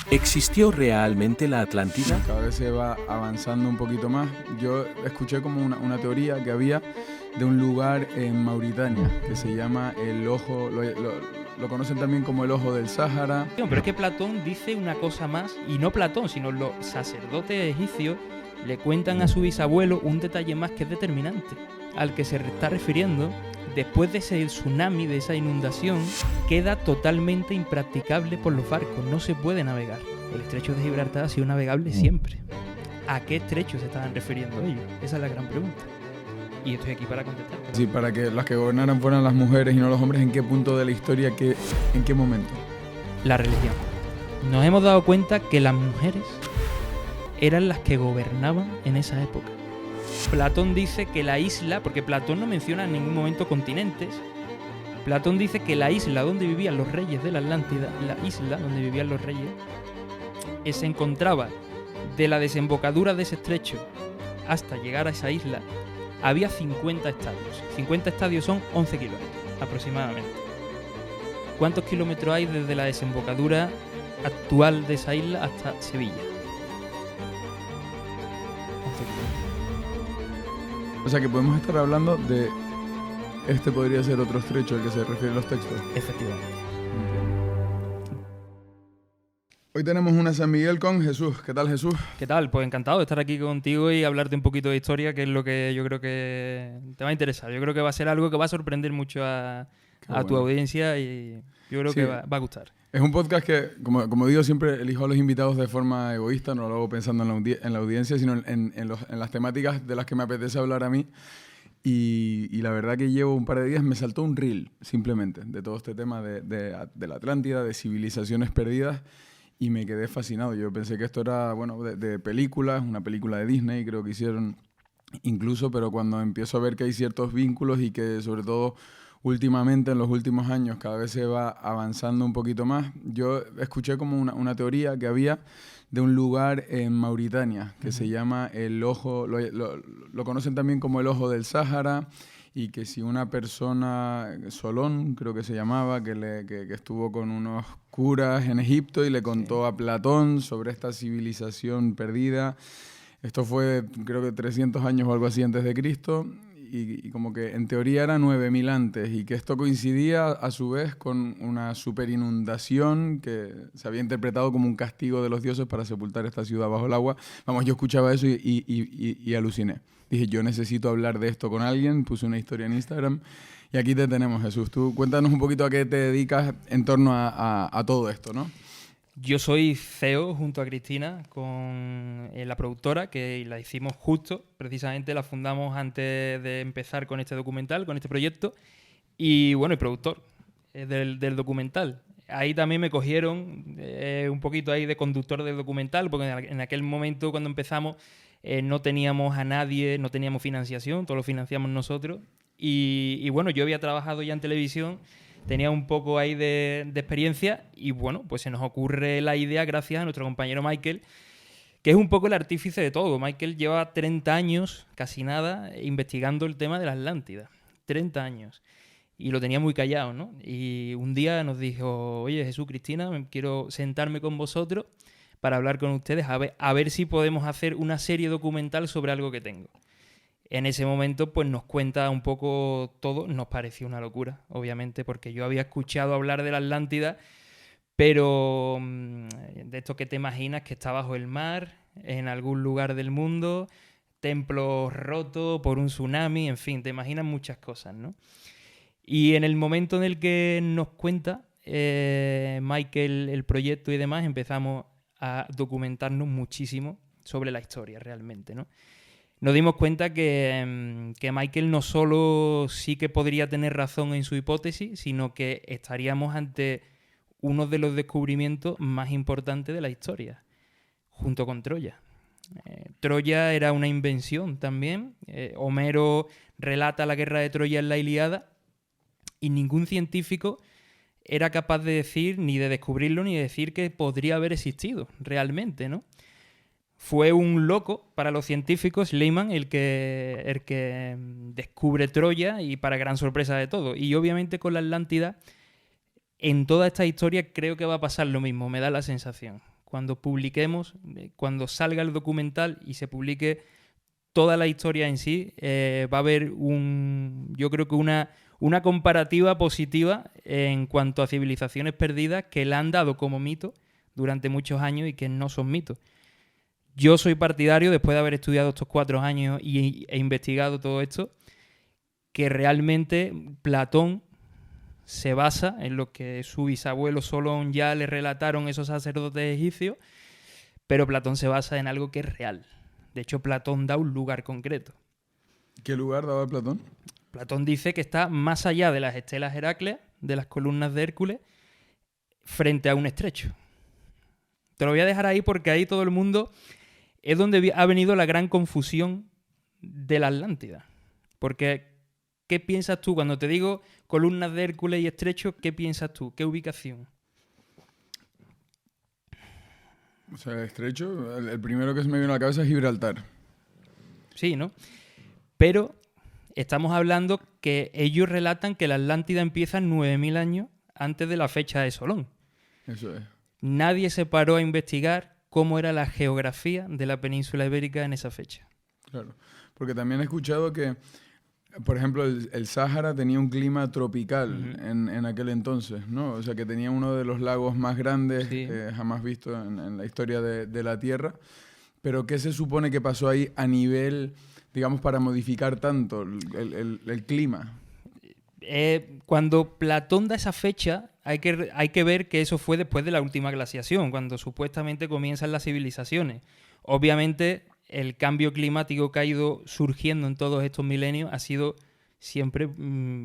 ¿Existió realmente la Atlántida? Cada vez se va avanzando un poquito más. Yo escuché como una teoría que había de un lugar en Mauritania que se llama el Ojo, lo conocen también como el Ojo del Sáhara. Pero es que Platón dice una cosa más, y no Platón, sino los sacerdotes egipcios le cuentan a su bisabuelo un detalle más que es determinante, al que se está refiriendo. Después de ese tsunami, de esa inundación, queda totalmente impracticable por los barcos, no se puede navegar. El estrecho de Gibraltar ha sido navegable siempre. ¿A qué estrecho se estaban refiriendo ellos? Esa es la gran pregunta. Y estoy aquí para contestar. Sí, para que las que gobernaran fueran las mujeres y no los hombres. ¿En qué punto de la historia? ¿En qué momento? La religión. Nos hemos dado cuenta que las mujeres eran las que gobernaban en esa época. Platón dice que la isla, porque Platón no menciona en ningún momento continentes, Platón dice que la isla donde vivían los reyes de la Atlántida, la isla donde vivían los reyes, se encontraba de la desembocadura de ese estrecho hasta llegar a esa isla, había 50 estadios. 50 estadios son 11 kilómetros aproximadamente. ¿Cuántos kilómetros hay desde la desembocadura actual de esa isla hasta Sevilla? 11 kilómetros. O sea que podemos estar hablando de... Este podría ser otro estrecho al que se refieren los textos. Efectivamente. Hoy tenemos una San Miguel con Jesús. ¿Qué tal, Jesús? ¿Qué tal? Pues encantado de estar aquí contigo y hablarte un poquito de historia, que es lo que yo creo que te va a interesar. Yo creo que va a ser algo que va a sorprender mucho a tu audiencia y yo creo que va a gustar. Es un podcast que, como digo, siempre elijo a los invitados de forma egoísta, no lo hago pensando en la audiencia, sino en las temáticas de las que me apetece hablar a mí. Y la verdad que llevo un par de días, me saltó un reel, simplemente, de todo este tema de la Atlántida, de civilizaciones perdidas, y me quedé fascinado. Yo pensé que esto era, bueno, de películas, una película de Disney, creo que hicieron incluso, pero cuando empiezo a ver que hay ciertos vínculos y que, sobre todo, últimamente, en los últimos años, cada vez se va avanzando un poquito más. Yo escuché como una teoría que había de un lugar en Mauritania que se llama el Ojo, lo conocen también como el Ojo del Sáhara, y que si una persona, Solón creo que se llamaba, que estuvo con unos curas en Egipto y le contó a Platón sobre esta civilización perdida. Esto fue, creo que 300 años o algo así antes de Cristo, y como que en teoría era 9000 antes, y que esto coincidía a su vez con una superinundación que se había interpretado como un castigo de los dioses para sepultar esta ciudad bajo el agua. Vamos, yo escuchaba eso y aluciné. Dije, yo necesito hablar de esto con alguien, puse una historia en Instagram y aquí te tenemos, Jesús. Tú cuéntanos un poquito a qué te dedicas en torno a todo esto, ¿no? Yo soy CEO junto a Cristina con la productora, que la hicimos justo, precisamente la fundamos antes de empezar con este documental, con este proyecto, y bueno, y productor del documental. Ahí también me cogieron un poquito ahí de conductor del documental, porque en aquel momento cuando empezamos no teníamos a nadie, no teníamos financiación, todo lo financiamos nosotros, y bueno, yo había trabajado ya en televisión, tenía un poco ahí de experiencia y bueno, pues se nos ocurre la idea gracias a nuestro compañero Michael, que es un poco el artífice de todo. Michael lleva 30 años, casi nada, investigando el tema de la Atlántida. 30 años. Y lo tenía muy callado, ¿no? Y un día nos dijo, oye, Jesús, Cristina, quiero sentarme con vosotros para hablar con ustedes, a ver si podemos hacer una serie documental sobre algo que tengo. En ese momento pues nos cuenta un poco todo, nos pareció una locura, obviamente, porque yo había escuchado hablar de la Atlántida, pero de esto que te imaginas que está bajo el mar, en algún lugar del mundo, templos rotos por un tsunami, en fin, te imaginas muchas cosas, ¿no? Y en el momento en el que nos cuenta Michael el proyecto y demás, empezamos a documentarnos muchísimo sobre la historia realmente, ¿no? Nos dimos cuenta que Michael no solo sí que podría tener razón en su hipótesis, sino que estaríamos ante uno de los descubrimientos más importantes de la historia, junto con Troya. Troya era una invención también. Homero relata la guerra de Troya en la Ilíada y ningún científico era capaz de decir, ni de descubrirlo, ni de decir que podría haber existido realmente, ¿no? Fue un loco para los científicos, Schliemann, el que descubre Troya, y para gran sorpresa de todos. Y obviamente con la Atlántida, en toda esta historia creo que va a pasar lo mismo, me da la sensación. cuando publiquemos, cuando salga el documental y se publique toda la historia en sí, va a haber yo creo que una comparativa positiva en cuanto a civilizaciones perdidas que la han dado como mito durante muchos años y que no son mitos. Yo soy partidario, después de haber estudiado estos 4 años e investigado todo esto, que realmente Platón se basa en lo que su bisabuelo Solón ya le relataron esos sacerdotes egipcios, pero Platón se basa en algo que es real. De hecho, Platón da un lugar concreto. ¿Qué lugar daba Platón? Platón dice que está más allá de las estelas Herácleas, de las columnas de Hércules, frente a un estrecho. Te lo voy a dejar ahí porque ahí todo el mundo es donde ha venido la gran confusión de la Atlántida. Porque, ¿qué piensas tú? Cuando te digo columnas de Hércules y estrecho, ¿qué piensas tú? ¿Qué ubicación? O sea, estrecho, el primero que se me vino a la cabeza es Gibraltar. Sí, ¿no? Pero estamos hablando que ellos relatan que la Atlántida empieza 9.000 años antes de la fecha de Solón. Eso es. Nadie se paró a investigar cómo era la geografía de la península ibérica en esa fecha. Claro, porque también he escuchado que, por ejemplo, el Sáhara tenía un clima tropical en aquel entonces, ¿no? O sea, que tenía uno de los lagos más grandes jamás visto en la historia de la Tierra. Pero ¿qué se supone que pasó ahí a nivel, digamos, para modificar tanto el clima? Cuando Platón da esa fecha, hay que ver que eso fue después de la última glaciación, cuando supuestamente comienzan las civilizaciones. Obviamente, el cambio climático que ha ido surgiendo en todos estos milenios ha sido siempre,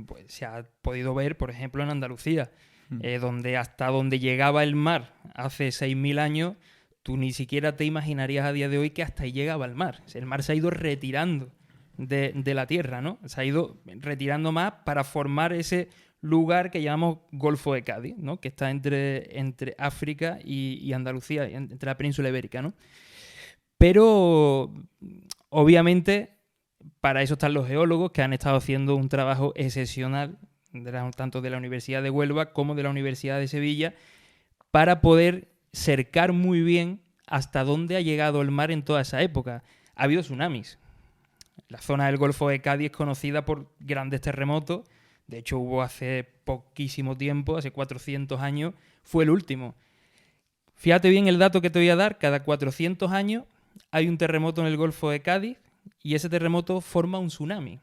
pues, se ha podido ver, por ejemplo, en Andalucía, hasta donde llegaba el mar hace 6.000 años, tú ni siquiera te imaginarías a día de hoy que hasta ahí llegaba el mar. El mar se ha ido retirando de la tierra, ¿no? Se ha ido retirando más para formar ese lugar que llamamos Golfo de Cádiz, ¿no? Que está entre África y Andalucía, entre la península ibérica, ¿no? Pero, obviamente, para eso están los geólogos que han estado haciendo un trabajo excepcional, tanto de la Universidad de Huelva como de la Universidad de Sevilla, para poder cercar muy bien hasta dónde ha llegado el mar en toda esa época. Ha habido tsunamis. La zona del Golfo de Cádiz es conocida por grandes terremotos. De hecho, hubo hace poquísimo tiempo, hace 400 años, fue el último. Fíjate bien el dato que te voy a dar. Cada 400 años hay un terremoto en el Golfo de Cádiz y ese terremoto forma un tsunami.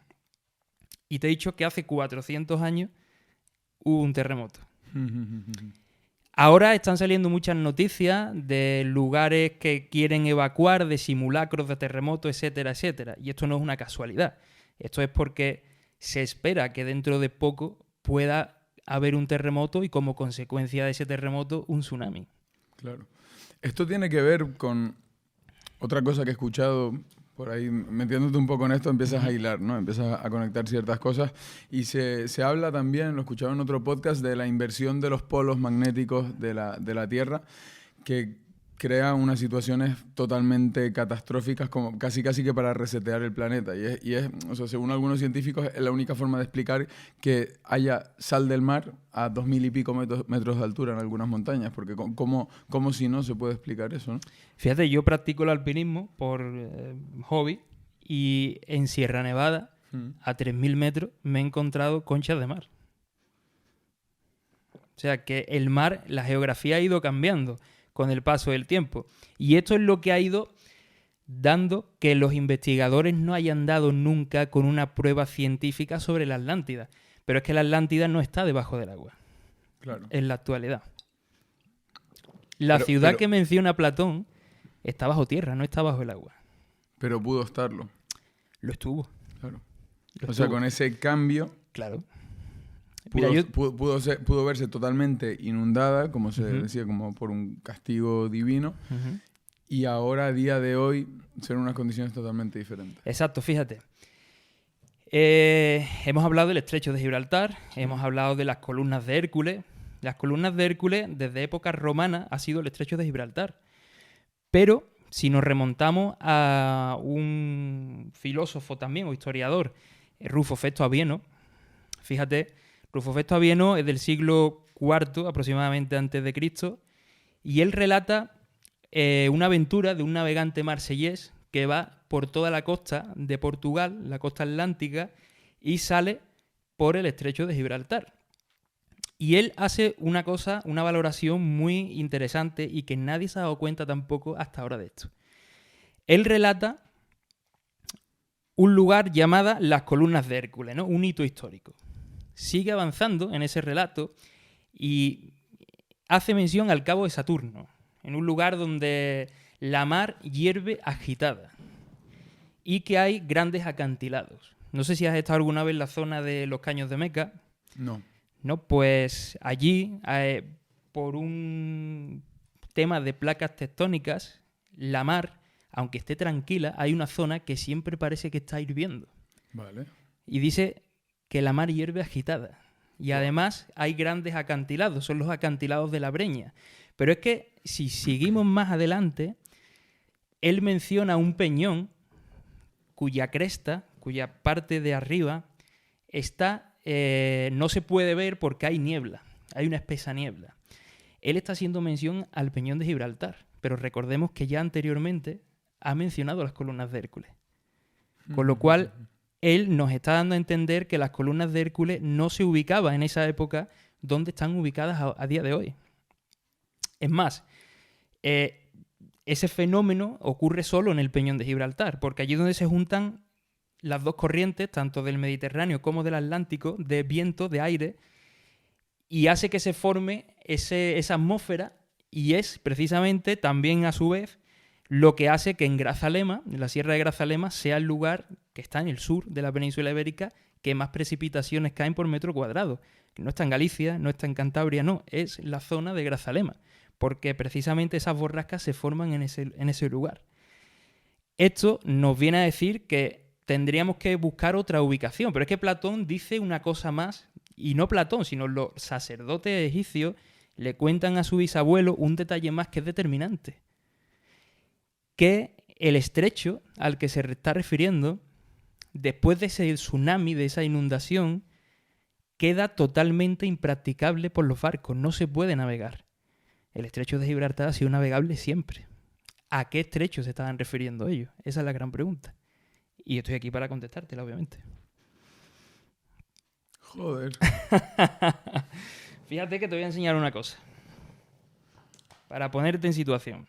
Y te he dicho que hace 400 años hubo un terremoto. Ahora están saliendo muchas noticias de lugares que quieren evacuar, de simulacros de terremotos, etcétera, etcétera. Y esto no es una casualidad. Esto es porque se espera que dentro de poco pueda haber un terremoto y como consecuencia de ese terremoto un tsunami. Claro. Esto tiene que ver con otra cosa que he escuchado por ahí, metiéndote un poco en esto, empiezas a hilar, ¿no? Empiezas a conectar ciertas cosas y se habla también, lo escuchaba en otro podcast, de la inversión de los polos magnéticos de la Tierra, que crea unas situaciones totalmente catastróficas, como casi que para resetear el planeta. Y es, o sea, según algunos científicos, es la única forma de explicar que haya sal del mar a 2.000 y pico metros de altura en algunas montañas, porque ¿cómo si no se puede explicar eso, ¿no? Fíjate, yo practico el alpinismo por hobby y en Sierra Nevada, a 3.000 metros, me he encontrado conchas de mar. O sea, que el mar, la geografía ha ido cambiando con el paso del tiempo. Y esto es lo que ha ido dando que los investigadores no hayan dado nunca con una prueba científica sobre la Atlántida. Pero es que la Atlántida no está debajo del agua. Claro. En la actualidad. La ciudad que menciona Platón está bajo tierra, no está bajo el agua. Pero pudo estarlo. Lo estuvo. Claro. O sea, con ese cambio... Claro. Pudo verse totalmente inundada, como se decía, como por un castigo divino, y ahora, a día de hoy, ser unas condiciones totalmente diferentes. Exacto, fíjate. Hemos hablado del estrecho de Gibraltar, hemos hablado de las columnas de Hércules. Las columnas de Hércules, desde época romana, ha sido el estrecho de Gibraltar. Pero, si nos remontamos a un filósofo también, o historiador, Rufo Festo Avienno, fíjate, Rufo Festo Avienno es del siglo IV aproximadamente antes de Cristo y él relata una aventura de un navegante marsellés que va por toda la costa de Portugal, la costa atlántica, y sale por el estrecho de Gibraltar. Y él hace una cosa, una valoración muy interesante y que nadie se ha dado cuenta tampoco hasta ahora de esto. Él relata un lugar llamado las Columnas de Hércules, ¿no? Un hito histórico. Sigue avanzando en ese relato y hace mención al Cabo de Saturno, en un lugar donde la mar hierve agitada y que hay grandes acantilados. No sé si has estado alguna vez en la zona de los Caños de Meca. No. No, pues allí, por un tema de placas tectónicas, la mar, aunque esté tranquila, hay una zona que siempre parece que está hirviendo. Vale. Y dice que la mar hierve agitada. Y además hay grandes acantilados, son los acantilados de la Breña. Pero es que si seguimos más adelante, él menciona un peñón cuya cresta, cuya parte de arriba está... no se puede ver porque hay niebla, hay una espesa niebla. Él está haciendo mención al Peñón de Gibraltar, pero recordemos que ya anteriormente ha mencionado las Columnas de Hércules. Con lo cual, él nos está dando a entender que las Columnas de Hércules no se ubicaban en esa época donde están ubicadas a día de hoy. Es más, ese fenómeno ocurre solo en el Peñón de Gibraltar, porque allí es donde se juntan las dos corrientes, tanto del Mediterráneo como del Atlántico, de viento, de aire, y hace que se forme esa atmósfera, y es precisamente también a su vez lo que hace que en Grazalema, en la Sierra de Grazalema, sea el lugar que está en el sur de la península ibérica que más precipitaciones caen por metro cuadrado. No está en Galicia, no está en Cantabria, no, es la zona de Grazalema, porque precisamente esas borrascas se forman en ese lugar. Esto nos viene a decir que tendríamos que buscar otra ubicación. Pero es que Platón dice una cosa más, y no Platón, sino los sacerdotes egipcios le cuentan a su bisabuelo un detalle más que es determinante. Que el estrecho al que se está refiriendo, después de ese tsunami, de esa inundación, queda totalmente impracticable por los barcos. No se puede navegar. El estrecho de Gibraltar ha sido navegable siempre. ¿A qué estrecho se estaban refiriendo ellos? Esa es la gran pregunta. Y estoy aquí para contestártela, obviamente. Joder. Fíjate que te voy a enseñar una cosa. Para ponerte en situación.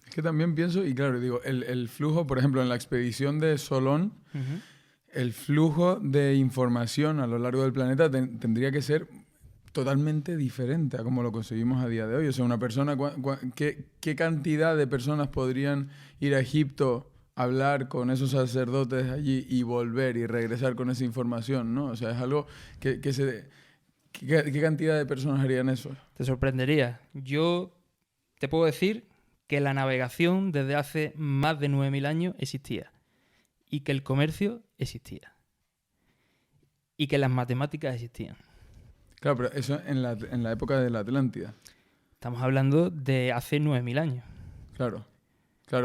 Es que también pienso, y claro, digo, el flujo, por ejemplo, en la expedición de Solón, el flujo de información a lo largo del planeta tendría que ser totalmente diferente a como lo conseguimos a día de hoy. O sea, una persona, ¿qué cantidad de personas podrían ir a Egipto, hablar con esos sacerdotes allí y volver y regresar con esa información, ¿no? O sea, es algo ¿qué cantidad de personas harían eso? Te sorprendería. Yo te puedo decir que la navegación desde hace más de 9.000 años existía y que el comercio existía y que las matemáticas existían. Claro, pero eso en la época de la Atlántida. Estamos hablando de hace 9.000 años. Claro,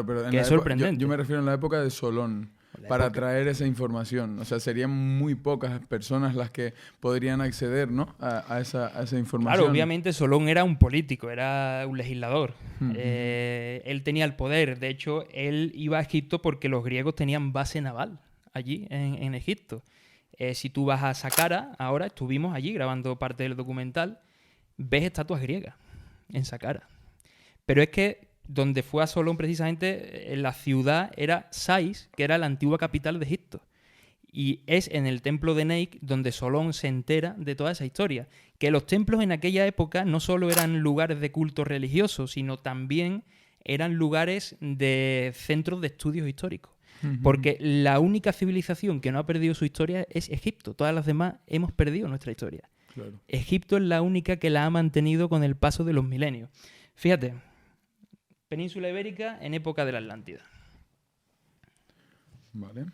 pero que es sorprendente. Yo me refiero en la época de Solón, para traer esa información. O sea, serían muy pocas personas las que podrían acceder, ¿no? a esa información. Claro, obviamente Solón era un político, era un legislador. Él tenía el poder. De hecho, él iba a Egipto porque los griegos tenían base naval allí en Egipto. Si tú vas a Saqqara, ahora estuvimos allí grabando parte del documental, ves estatuas griegas en Saqqara. Pero es que donde fue a Solón precisamente, la ciudad era Sais, que era la antigua capital de Egipto. Y es en el templo de Neik donde Solón se entera de toda esa historia. Que los templos en aquella época no solo eran lugares de culto religioso, sino también eran lugares de centros de estudios históricos. Porque la única civilización que no ha perdido su historia es Egipto. Todas las demás hemos perdido nuestra historia. Claro. Egipto es la única que la ha mantenido con el paso de los milenios. Fíjate, península ibérica en época de la Atlántida. Vale.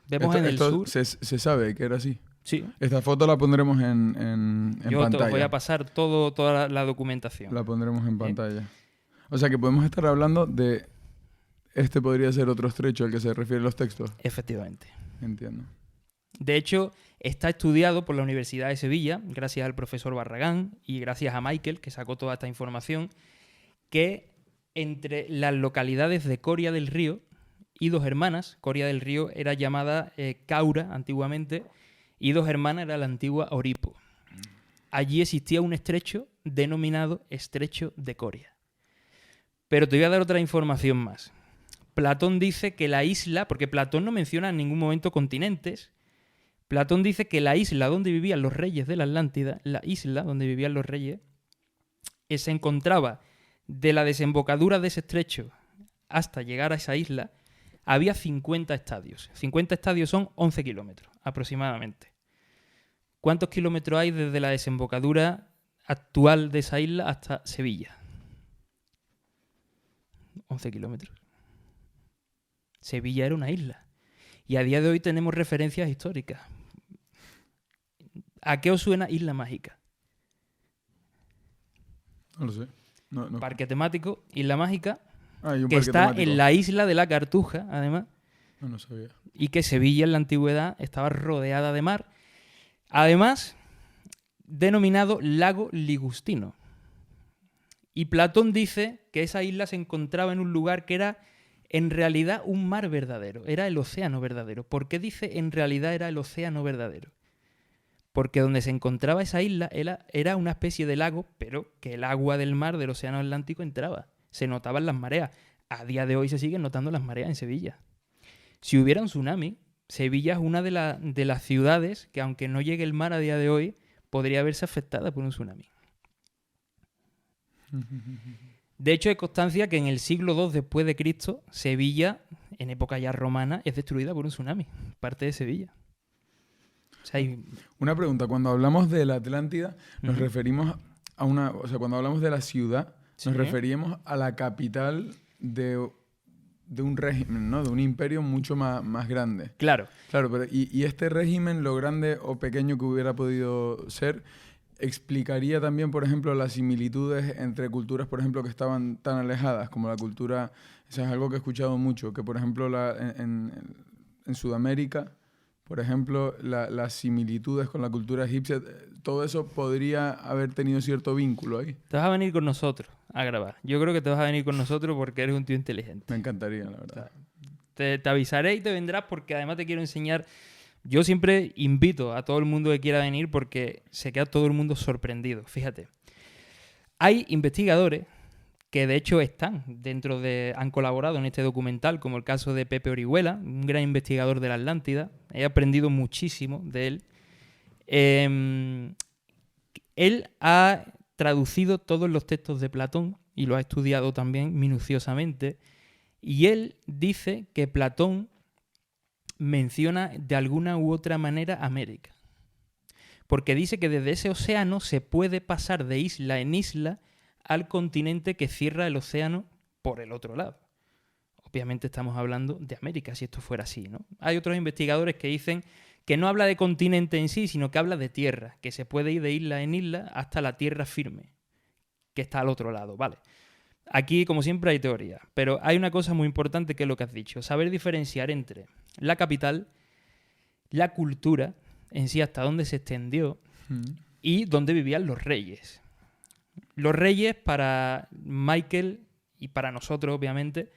Vemos en el sur. Se sabe que era así. Sí. Esta foto la pondremos en Yo pantalla. te voy a pasar toda la documentación. La pondremos en pantalla. O sea que podemos estar hablando de... Este podría ser otro estrecho al que se refieren los textos. Efectivamente. Entiendo. De hecho, está estudiado por la Universidad de Sevilla, gracias al profesor Barragán y gracias a Michael, que sacó toda esta información, que entre las localidades de Coria del Río y Dos Hermanas, Coria del Río era llamada Caura antiguamente, y Dos Hermanas era la antigua Oripo. Allí existía un estrecho denominado Estrecho de Coria. Pero te voy a dar otra información más. Platón dice que la isla, porque Platón no menciona en ningún momento continentes, Platón dice que la isla donde vivían los reyes de la Atlántida, la isla donde vivían los reyes, se encontraba de la desembocadura de ese estrecho hasta llegar a esa isla, había 50 estadios. 50 estadios son 11 kilómetros aproximadamente. ¿Cuántos kilómetros hay desde la desembocadura actual de esa isla hasta Sevilla? 11 kilómetros. Sevilla era una isla. Y a día de hoy tenemos referencias históricas. ¿A qué os suena Isla Mágica? No lo sé. No. Parque temático, Isla Mágica, Hay un que parque está temático. en la isla de la Cartuja, además, No sabía. y que Sevilla en la antigüedad estaba rodeada de mar. Además, denominado Lago Ligustino. Y Platón dice que esa isla se encontraba en un lugar que era en realidad un mar verdadero, era el océano verdadero. ¿Por qué dice en realidad era el océano verdadero? Porque donde se encontraba esa isla era una especie de lago, pero que el agua del mar del océano Atlántico entraba. Se notaban las mareas. A día de hoy se siguen notando las mareas en Sevilla. Si hubiera un tsunami, Sevilla es una de las ciudades que, aunque no llegue el mar a día de hoy, podría verse afectada por un tsunami. De hecho, hay constancia que en el siglo II después de Cristo, Sevilla, en época ya romana, es destruida por un tsunami, parte de Sevilla. O sea, Una pregunta, cuando hablamos de la Atlántida, nos referimos a una... O sea, cuando hablamos de la ciudad, Sí. nos referimos a la capital de un régimen, ¿no? De un imperio mucho más grande. claro, Claro, pero y este régimen, lo grande o pequeño que hubiera podido ser, explicaría también, por ejemplo, las similitudes entre culturas, por ejemplo, que estaban tan alejadas, como la cultura... O sea, es algo que he escuchado mucho, que, por ejemplo, en Sudamérica, por ejemplo, las similitudes con la cultura egipcia, todo eso podría haber tenido cierto vínculo ahí. te vas a venir con nosotros a grabar. Yo creo que te vas a venir con nosotros porque eres un tío inteligente. Me encantaría, la verdad. Te avisaré y te vendrás porque además te quiero enseñar. Yo siempre invito a todo el mundo que quiera venir porque se queda todo el mundo sorprendido. Fíjate. Hay investigadores que de hecho han colaborado en este documental, como el caso de Pepe Orihuela, un gran investigador de la Atlántida. He aprendido muchísimo de él. Él ha traducido todos los textos de Platón y lo ha estudiado también minuciosamente. Y él dice que Platón menciona de alguna u otra manera América. Porque dice que desde ese océano se puede pasar de isla en isla al continente que cierra el océano por el otro lado. Obviamente estamos hablando de América, si esto fuera así, ¿no? Hay otros investigadores que dicen que no habla de continente en sí, sino que habla de tierra, que se puede ir de isla en isla hasta la tierra firme, que está al otro lado, ¿vale? Aquí, como siempre, hay teoría, pero hay una cosa muy importante que es lo que has dicho, saber diferenciar entre la capital, la cultura en sí, hasta dónde se extendió, y dónde vivían los reyes. Los reyes, para Michael y para nosotros, obviamente,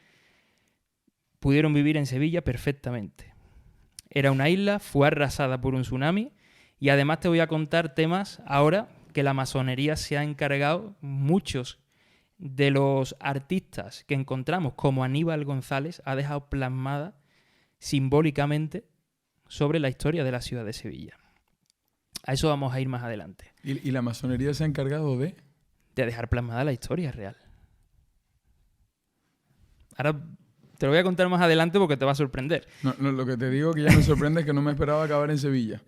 pudieron vivir en Sevilla perfectamente. Era una isla, fue arrasada por un tsunami, y además te voy a contar temas ahora que la masonería se ha encargado. Muchos de los artistas que encontramos, como Aníbal González, ha dejado plasmada simbólicamente sobre la historia de la ciudad de Sevilla. A eso vamos a ir más adelante. ¿Y la masonería se ha encargado de...? De dejar plasmada la historia real. Ahora te lo voy a contar más adelante porque te va a sorprender. No, lo que te digo que ya me sorprende es que no me esperaba acabar en Sevilla.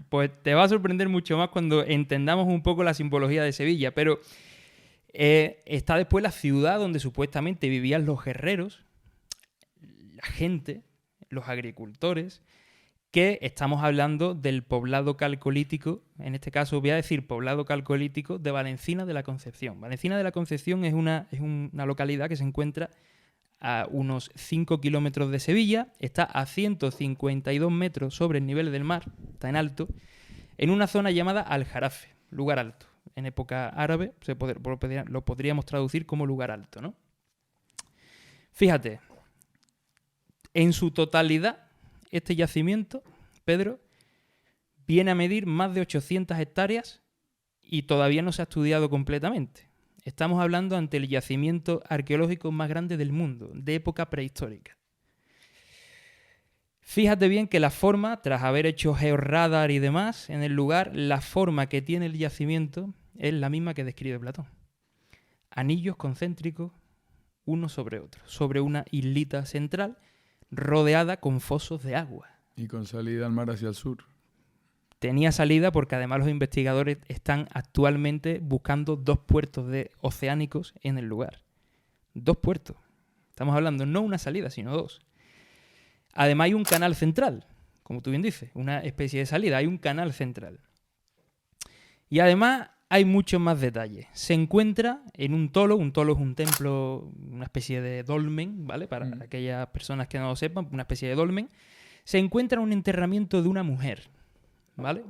Pues te va a sorprender mucho más cuando entendamos un poco la simbología de Sevilla. Pero está después la ciudad donde supuestamente vivían los guerreros, la gente, los agricultores, que estamos hablando del poblado calcolítico, en este caso voy a decir poblado calcolítico de Valencina de la Concepción. Valencina de la Concepción es una localidad que se encuentra a unos 5 kilómetros de Sevilla, está a 152 metros sobre el nivel del mar, está en alto, en una zona llamada Aljarafe, lugar alto. En época árabe lo podríamos traducir como lugar alto, ¿no? Fíjate, en su totalidad, este yacimiento, Pedro, viene a medir más de 800 hectáreas y todavía no se ha estudiado completamente. Estamos hablando ante el yacimiento arqueológico más grande del mundo, de época prehistórica. Fíjate bien que la forma, tras haber hecho georradar y demás en el lugar, la forma que tiene el yacimiento es la misma que describe Platón. Anillos concéntricos, uno sobre otro, sobre una islita central rodeada con fosos de agua. Y con salida al mar hacia el sur. Tenía salida porque además los investigadores están actualmente buscando 2 puertos oceánicos en el lugar. 2 puertos. Estamos hablando no una salida, sino 2. Además hay un canal central, como tú bien dices, una especie de salida. Hay un canal central. Y además hay muchos más detalles. Se encuentra en un tolo es un templo, una especie de dolmen, ¿vale? Para aquellas personas que no lo sepan, una especie de dolmen. Se encuentra un enterramiento de una mujer, ¿vale?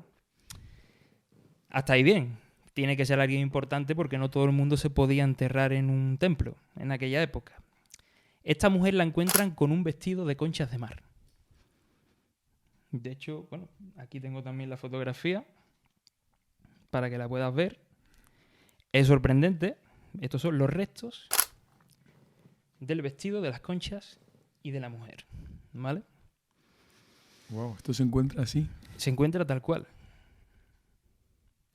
Hasta ahí bien. Tiene que ser alguien importante porque no todo el mundo se podía enterrar en un templo en aquella época. Esta mujer la encuentran con un vestido de conchas de mar. De hecho, bueno, aquí tengo también la fotografía para que la puedas ver. Es sorprendente. Estos son los restos del vestido, de las conchas y de la mujer, ¿vale? Wow, esto se encuentra así. Se encuentra tal cual.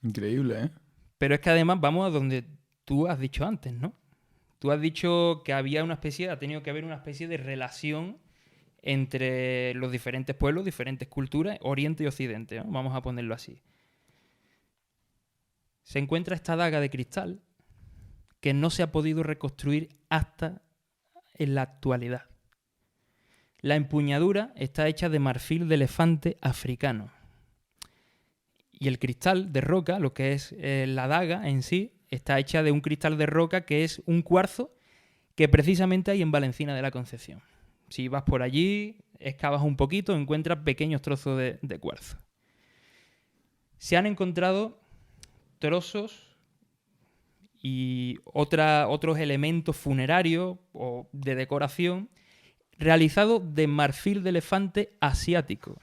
Increíble, ¿eh? Pero es que además vamos a donde tú has dicho antes, ¿no? Tú has dicho que ha tenido que haber una especie de relación entre los diferentes pueblos, diferentes culturas, Oriente y Occidente, ¿no? Vamos a ponerlo así. Se encuentra esta daga de cristal que no se ha podido reconstruir hasta en la actualidad. La empuñadura está hecha de marfil de elefante africano. Y el cristal de roca, lo que es la daga en sí, está hecha de un cristal de roca que es un cuarzo que precisamente hay en Valencina de la Concepción. Si vas por allí, excavas un poquito, encuentras pequeños trozos de cuarzo. Se han encontrado trozos y otros elementos funerarios o de decoración realizados de marfil de elefante asiático.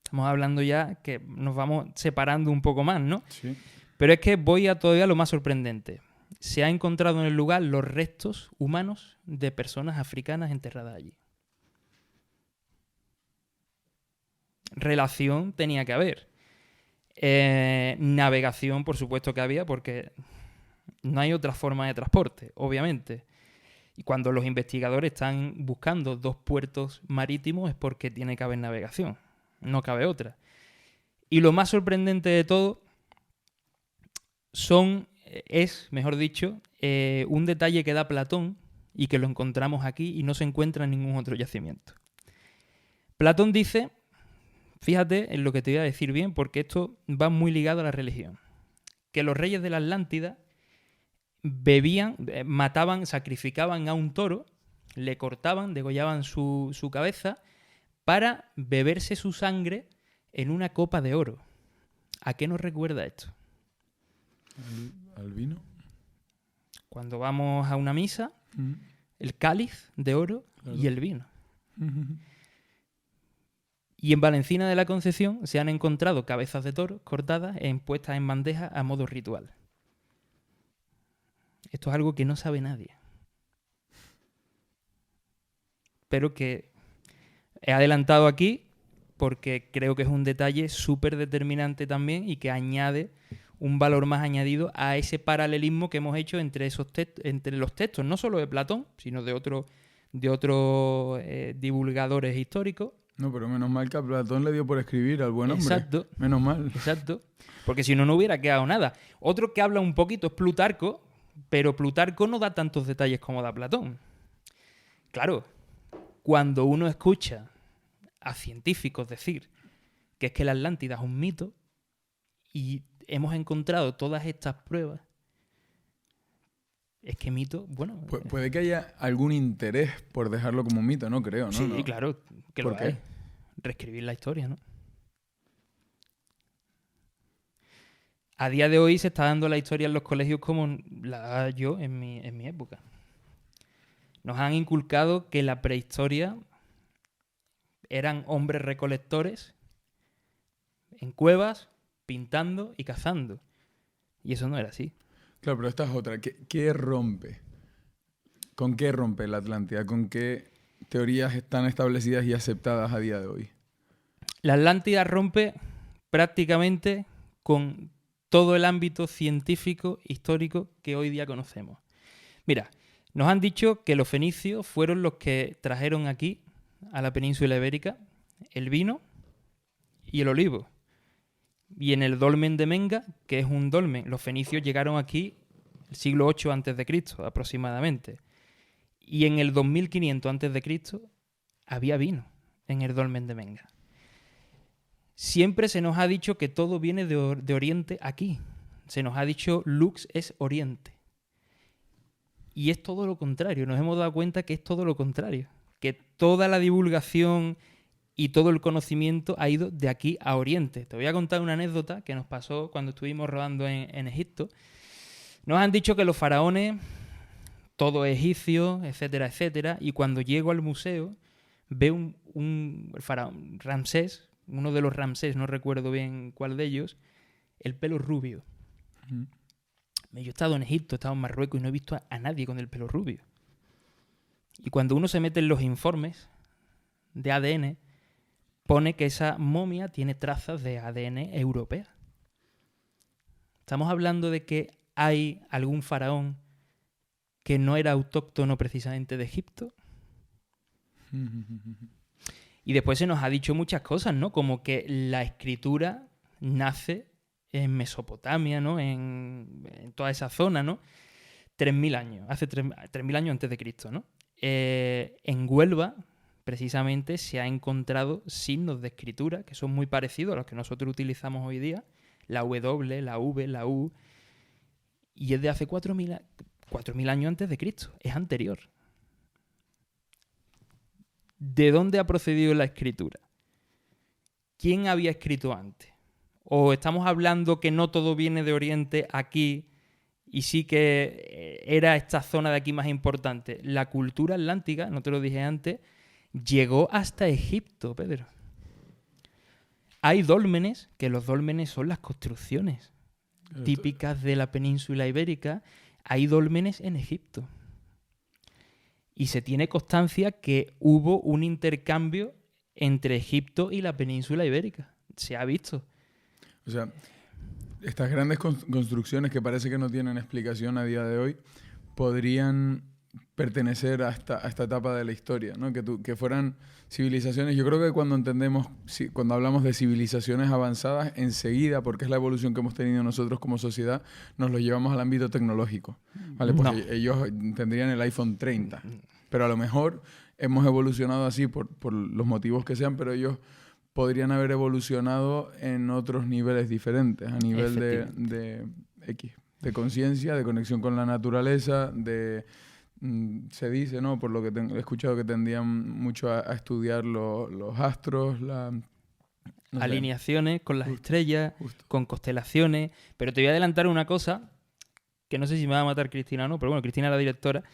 Estamos hablando ya que nos vamos separando un poco más, ¿no? Sí. Pero es que voy a todavía lo más sorprendente. Se ha encontrado en el lugar los restos humanos de personas africanas enterradas allí. Relación tenía que haber. Navegación, por supuesto que había, porque no hay otra forma de transporte, obviamente. Y cuando los investigadores están buscando 2 puertos marítimos es porque tiene que haber navegación. No cabe otra. Y lo más sorprendente de todo es, mejor dicho, un detalle que da Platón y que lo encontramos aquí y no se encuentra en ningún otro yacimiento. Platón dice, fíjate en lo que te voy a decir bien, porque esto va muy ligado a la religión, que los reyes de la Atlántida bebían, mataban, sacrificaban a un toro, le cortaban, degollaban su cabeza para beberse su sangre en una copa de oro. ¿A qué nos recuerda esto? ¿Al vino? Cuando vamos a una misa, el cáliz de oro y el vino. Y en Valencina de la Concepción se han encontrado cabezas de toro cortadas e puestas en bandejas a modo ritual. Esto es algo que no sabe nadie. Pero que he adelantado aquí porque creo que es un detalle súper determinante también y que añade un valor más añadido a ese paralelismo que hemos hecho entre los textos, no solo de Platón, sino de otros divulgadores históricos. No, pero menos mal que a Platón le dio por escribir al buen hombre. Exacto. Menos mal. Exacto. Porque si no, no hubiera quedado nada. Otro que habla un poquito es Plutarco, pero Plutarco no da tantos detalles como da Platón. Claro, cuando uno escucha a científicos decir que es que la Atlántida es un mito y hemos encontrado todas estas pruebas, Es que mito, bueno... Puede que haya algún interés por dejarlo como mito, no creo, ¿no? Sí, No. claro, que ¿Por lo qué? hay. Reescribir la historia, ¿no? A día de hoy se está dando la historia en los colegios como la daba yo en mi época. Nos han inculcado que la prehistoria eran hombres recolectores en cuevas, pintando y cazando. Y eso no era así. Claro, pero esta es otra. ¿Qué rompe? ¿Con qué rompe la Atlántida? ¿Con qué teorías están establecidas y aceptadas a día de hoy? La Atlántida rompe prácticamente con todo el ámbito científico histórico que hoy día conocemos. Mira, nos han dicho que los fenicios fueron los que trajeron aquí, a la península ibérica, el vino y el olivo. Y en el dolmen de Menga, que es un dolmen, los fenicios llegaron aquí el siglo VIII a.C. aproximadamente. Y en el 2500 a.C. había vino en el dolmen de Menga. Siempre se nos ha dicho que todo viene de Oriente aquí. Se nos ha dicho Lux es Oriente. Y es todo lo contrario. Nos hemos dado cuenta que es todo lo contrario. Que toda la divulgación y todo el conocimiento ha ido de aquí a Oriente. Te voy a contar una anécdota que nos pasó cuando estuvimos rodando en Egipto. Nos han dicho que los faraones, todo egipcio, etcétera, etcétera, y cuando llego al museo veo un faraón, Ramsés, uno de los Ramsés, no recuerdo bien cuál de ellos, el pelo rubio. Mm. Yo he estado en Egipto, he estado en Marruecos y no he visto a nadie con el pelo rubio. Y cuando uno se mete en los informes de ADN, pone que esa momia tiene trazas de ADN europea. Estamos hablando de que hay algún faraón que no era autóctono precisamente de Egipto. Y después se nos ha dicho muchas cosas, ¿no? Como que la escritura nace en Mesopotamia, ¿no? En toda esa zona, ¿no? 3.000 años, hace 3.000 años antes de Cristo, ¿no? En Huelva, precisamente, se ha encontrado signos de escritura que son muy parecidos a los que nosotros utilizamos hoy día. La W, la V, la U. Y es de hace 4.000 años antes de Cristo. Es anterior. ¿De dónde ha procedido la escritura? ¿Quién había escrito antes? ¿O estamos hablando que no todo viene de Oriente aquí y sí que era esta zona de aquí más importante? La cultura atlántica, no te lo dije antes, llegó hasta Egipto, Pedro. Hay dólmenes, que los dólmenes son las construcciones típicas de la península ibérica. Hay dólmenes en Egipto. Y se tiene constancia que hubo un intercambio entre Egipto y la península ibérica. Se ha visto. O sea, estas grandes construcciones que parece que no tienen explicación a día de hoy podrían pertenecer a esta etapa de la historia, ¿no? Que fueran civilizaciones. Yo creo que cuando hablamos de civilizaciones avanzadas, enseguida, porque es la evolución que hemos tenido nosotros como sociedad, nos lo llevamos al ámbito tecnológico, ¿vale? Porque No. ellos tendrían el iPhone 30, pero a lo mejor hemos evolucionado así por los motivos que sean, pero ellos podrían haber evolucionado en otros niveles diferentes, a nivel de conciencia, de conexión con la naturaleza, se dice, ¿no? Por lo que he escuchado, que tendían mucho a estudiar los astros, no sé. Alineaciones con las estrellas, Justo. con constelaciones. Pero te voy a adelantar una cosa, que no sé si me va a matar Cristina o no, pero bueno, Cristina es la directora.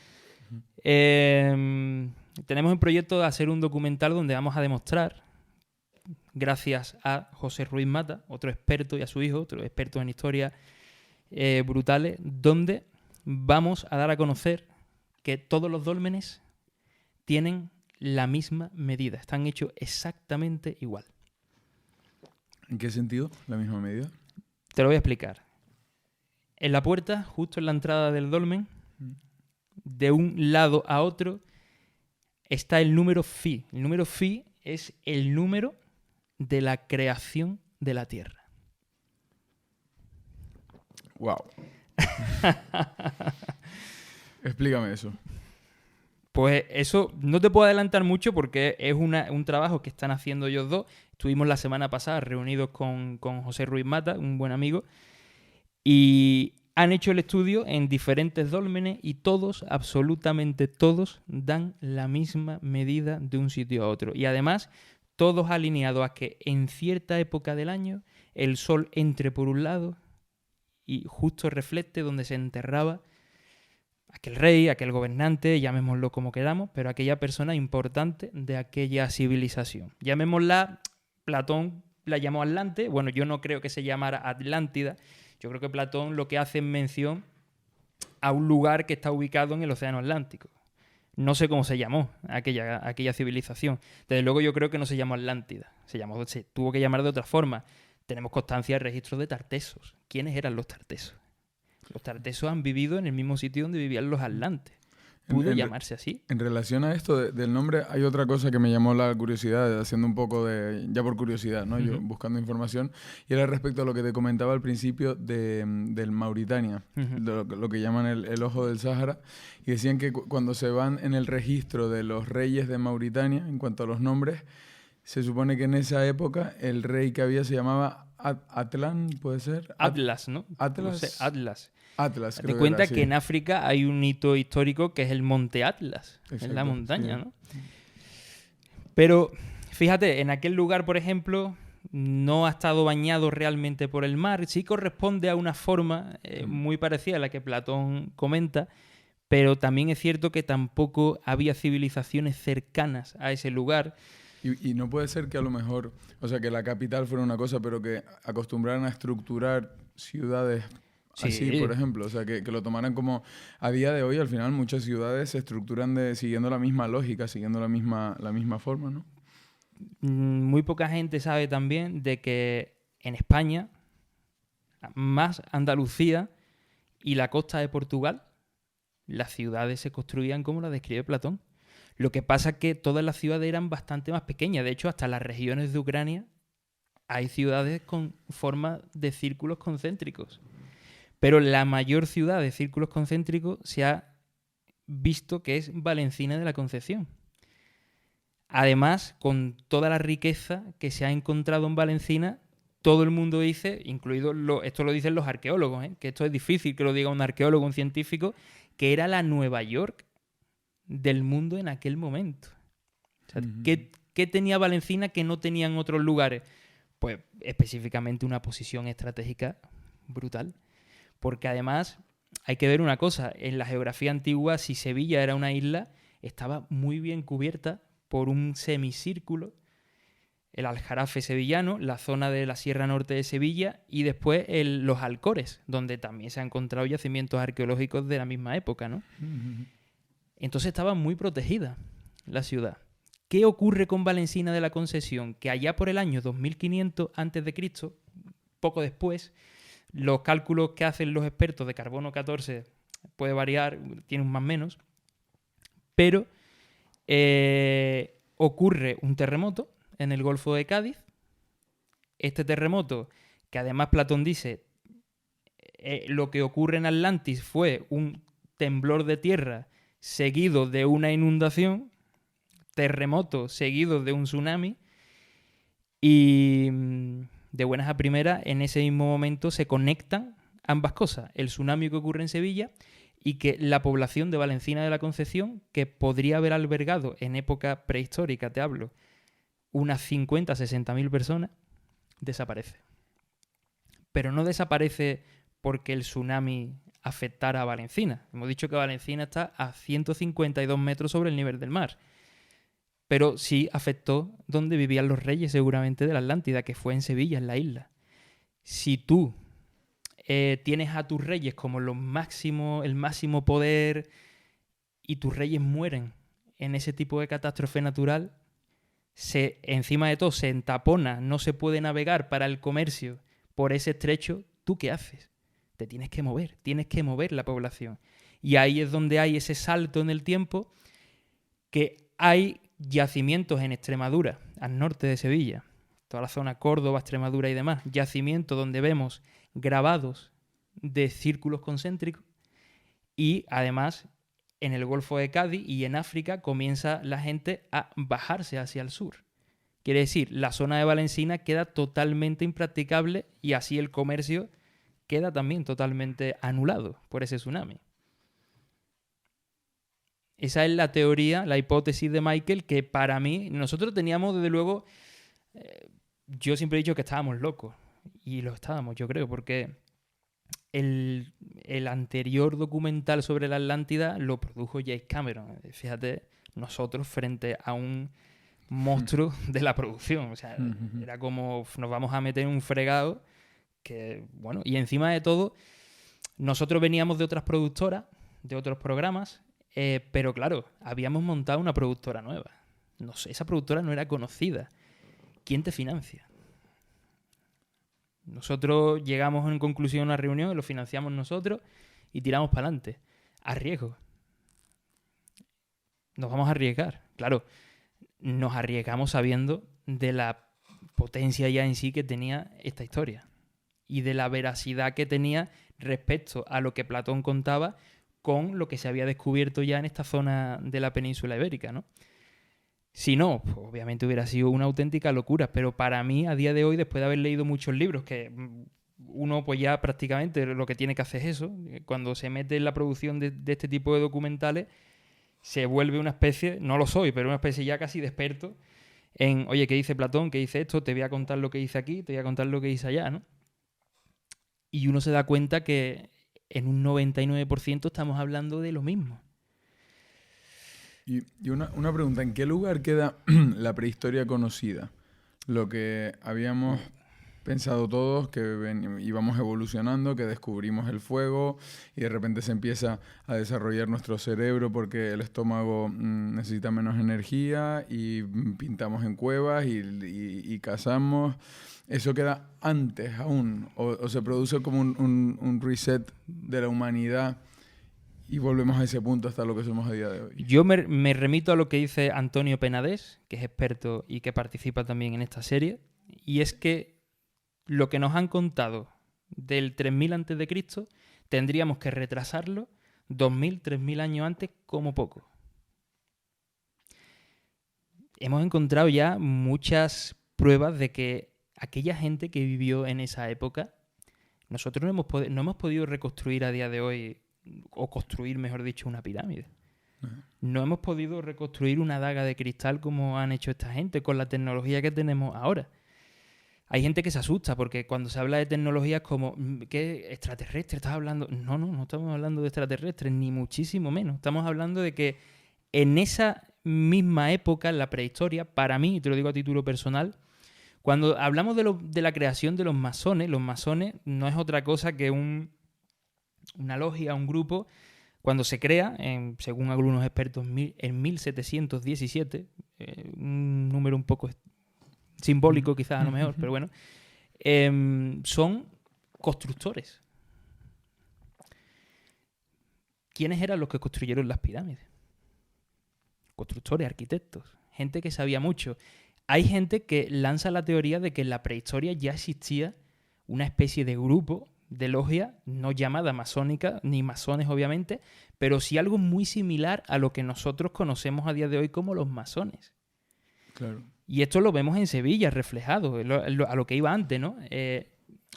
Tenemos un proyecto de hacer un documental donde vamos a demostrar, gracias a José Ruiz Mata, otro experto, y a su hijo, otro experto en historia brutales, donde vamos a dar a conocer que todos los dólmenes tienen la misma medida, están hechos exactamente igual. ¿En qué sentido? ¿La misma medida? Te lo voy a explicar. En la puerta, justo en la entrada del dolmen, de un lado a otro, está el número Phi. El número Phi es el número de la creación de la Tierra. ¡Wow! Explícame eso. Pues eso no te puedo adelantar mucho porque es un trabajo que están haciendo ellos dos. Estuvimos la semana pasada reunidos con José Ruiz Mata, un buen amigo, y han hecho el estudio en diferentes dólmenes y todos, absolutamente todos, dan la misma medida de un sitio a otro. Y además, todos alineados a que en cierta época del año el sol entre por un lado y justo refleje donde se enterraba aquel rey, aquel gobernante, llamémoslo como queramos, pero aquella persona importante de aquella civilización. Llamémosla, Platón la llamó Atlante. Bueno, yo no creo que se llamara Atlántida. Yo creo que Platón lo que hace es mención a un lugar que está ubicado en el Océano Atlántico. No sé cómo se llamó aquella civilización. Desde luego yo creo que no se llamó Atlántida. Se tuvo que llamar de otra forma. Tenemos constancia de registros de tartesos. ¿Quiénes eran los tartesos? Los tartesos han vivido en el mismo sitio donde vivían los atlantes. ¿Pudo llamarse así? En relación a esto del nombre, hay otra cosa que me llamó la curiosidad, haciendo un poco ya por curiosidad, ¿no? Yo buscando información, y era respecto a lo que te comentaba al principio del Mauritania, lo que llaman el Ojo del Sáhara, y decían que cuando se van en el registro de los reyes de Mauritania, en cuanto a los nombres, se supone que en esa época el rey que había se llamaba Atlán, ¿puede ser? Atlas, ¿no? Atlas. No sé, Atlas. Atlas, Te creo cuenta que era, que en África hay un hito histórico que es el Monte Atlas, en la montaña, sí. ¿no? Pero fíjate, en aquel lugar, por ejemplo, no ha estado bañado realmente por el mar. Sí corresponde a una forma muy parecida a la que Platón comenta, pero también es cierto que tampoco había civilizaciones cercanas a ese lugar. Y no puede ser que a lo mejor, o sea, que la capital fuera una cosa, pero que acostumbraran a estructurar ciudades así, por ejemplo. O sea, que lo tomaran como... A día de hoy, al final, muchas ciudades se estructuran siguiendo la misma lógica, siguiendo la misma forma, ¿no? Muy poca gente sabe también de que en España, más Andalucía y la costa de Portugal, las ciudades se construían como las describe Platón. Lo que pasa es que todas las ciudades eran bastante más pequeñas. De hecho, hasta las regiones de Ucrania hay ciudades con forma de círculos concéntricos. Pero la mayor ciudad de círculos concéntricos se ha visto que es Valencina de la Concepción. Además, con toda la riqueza que se ha encontrado en Valencina, todo el mundo dice, esto lo dicen los arqueólogos, que esto es difícil que lo diga un arqueólogo, un científico, que era la Nueva York del mundo en aquel momento. O sea, ¿qué tenía Valencina que no tenían otros lugares? Pues específicamente una posición estratégica brutal. Porque además hay que ver una cosa, en la geografía antigua, si Sevilla era una isla, estaba muy bien cubierta por un semicírculo, el Aljarafe sevillano, la zona de la Sierra Norte de Sevilla y después los Alcores, donde también se han encontrado yacimientos arqueológicos de la misma época, ¿no? Entonces estaba muy protegida la ciudad. ¿Qué ocurre con Valencina de la Concepción? Que allá por el año 2500 a.C., poco después, los cálculos que hacen los expertos de carbono 14 puede variar, tiene un más menos, pero ocurre un terremoto en el Golfo de Cádiz. Este terremoto, que además Platón dice, lo que ocurre en Atlantis fue un temblor de tierra seguido de una inundación, terremoto seguido de un tsunami, y de buenas a primeras, en ese mismo momento se conectan ambas cosas. El tsunami que ocurre en Sevilla y que la población de Valencina de la Concepción, que podría haber albergado en época prehistórica, te hablo, unas 50 60.000 personas, desaparece. Pero no desaparece porque el tsunami afectara a Valencina. Hemos dicho que Valencina está a 152 metros sobre el nivel del mar. Pero sí afectó donde vivían los reyes seguramente de la Atlántida, que fue en Sevilla, en la isla. Si tú tienes a tus reyes como el máximo poder y tus reyes mueren en ese tipo de catástrofe natural, encima de todo se entapona, no se puede navegar para el comercio por ese estrecho, ¿tú qué haces? Te tienes que mover la población. Y ahí es donde hay ese salto en el tiempo, que hay yacimientos en Extremadura, al norte de Sevilla, toda la zona Córdoba, Extremadura y demás, yacimientos donde vemos grabados de círculos concéntricos, y además en el Golfo de Cádiz y en África comienza la gente a bajarse hacia el sur. Quiere decir, la zona de Valencina queda totalmente impracticable y así el comercio queda también totalmente anulado por ese tsunami. Esa es la teoría, la hipótesis de Michael, que para mí, nosotros teníamos desde luego, yo siempre he dicho que estábamos locos, y lo estábamos, yo creo, porque el anterior documental sobre la Atlántida lo produjo James Cameron. Fíjate, nosotros frente a un monstruo de la producción. O sea, era como nos vamos a meter en un fregado que, bueno, y encima de todo, nosotros veníamos de otras productoras, de otros programas, pero claro, habíamos montado una productora nueva. No sé, esa productora no era conocida. ¿Quién te financia? Nosotros llegamos en conclusión a una reunión y lo financiamos nosotros y tiramos para adelante. A riesgo. Nos vamos a arriesgar. Claro, nos arriesgamos sabiendo de la potencia ya en sí que tenía esta historia y de la veracidad que tenía respecto a lo que Platón contaba con lo que se había descubierto ya en esta zona de la península ibérica, ¿no? Si no, pues obviamente hubiera sido una auténtica locura, pero para mí, a día de hoy, después de haber leído muchos libros, que uno pues ya prácticamente lo que tiene que hacer es eso, cuando se mete en la producción de este tipo de documentales, se vuelve una especie, no lo soy, pero una especie ya casi de experto en, oye, ¿qué dice Platón? ¿Qué dice esto? Te voy a contar lo que dice aquí, te voy a contar lo que dice allá, ¿no? Y uno se da cuenta que en un 99% estamos hablando de lo mismo. Y una pregunta, ¿en qué lugar queda la prehistoria conocida? Lo que habíamos pensado todos, que íbamos evolucionando, que descubrimos el fuego y de repente se empieza a desarrollar nuestro cerebro porque el estómago necesita menos energía y pintamos en cuevas y cazamos. ¿Eso queda antes aún? ¿O se produce como un reset de la humanidad y volvemos a ese punto hasta lo que somos a día de hoy? Yo me remito a lo que dice Antonio Penades, que es experto y que participa también en esta serie, y es que lo que nos han contado del 3000 a.C. tendríamos que retrasarlo 2000, 3000 años antes como poco. Hemos encontrado ya muchas pruebas de que aquella gente que vivió en esa época, nosotros no hemos podido reconstruir a día de hoy, o construir, mejor dicho, una pirámide. No hemos podido reconstruir una daga de cristal como han hecho esta gente con la tecnología que tenemos ahora. Hay gente que se asusta porque cuando se habla de tecnologías como ¿qué extraterrestre estás hablando? No estamos hablando de extraterrestres, ni muchísimo menos. Estamos hablando de que en esa misma época, en la prehistoria, para mí, y te lo digo a título personal, cuando hablamos de la creación de los masones no es otra cosa que una logia, un grupo, cuando se crea, según algunos expertos, en 1717, un número un poco simbólico quizás a lo mejor, pero bueno, son constructores. ¿Quiénes eran los que construyeron las pirámides? Constructores, arquitectos, gente que sabía mucho. Hay gente que lanza la teoría de que en la prehistoria ya existía una especie de grupo de logia, no llamada masónica, ni masones obviamente, pero sí algo muy similar a lo que nosotros conocemos a día de hoy como los masones. Claro. Y esto lo vemos en Sevilla reflejado, a lo que iba antes, ¿no?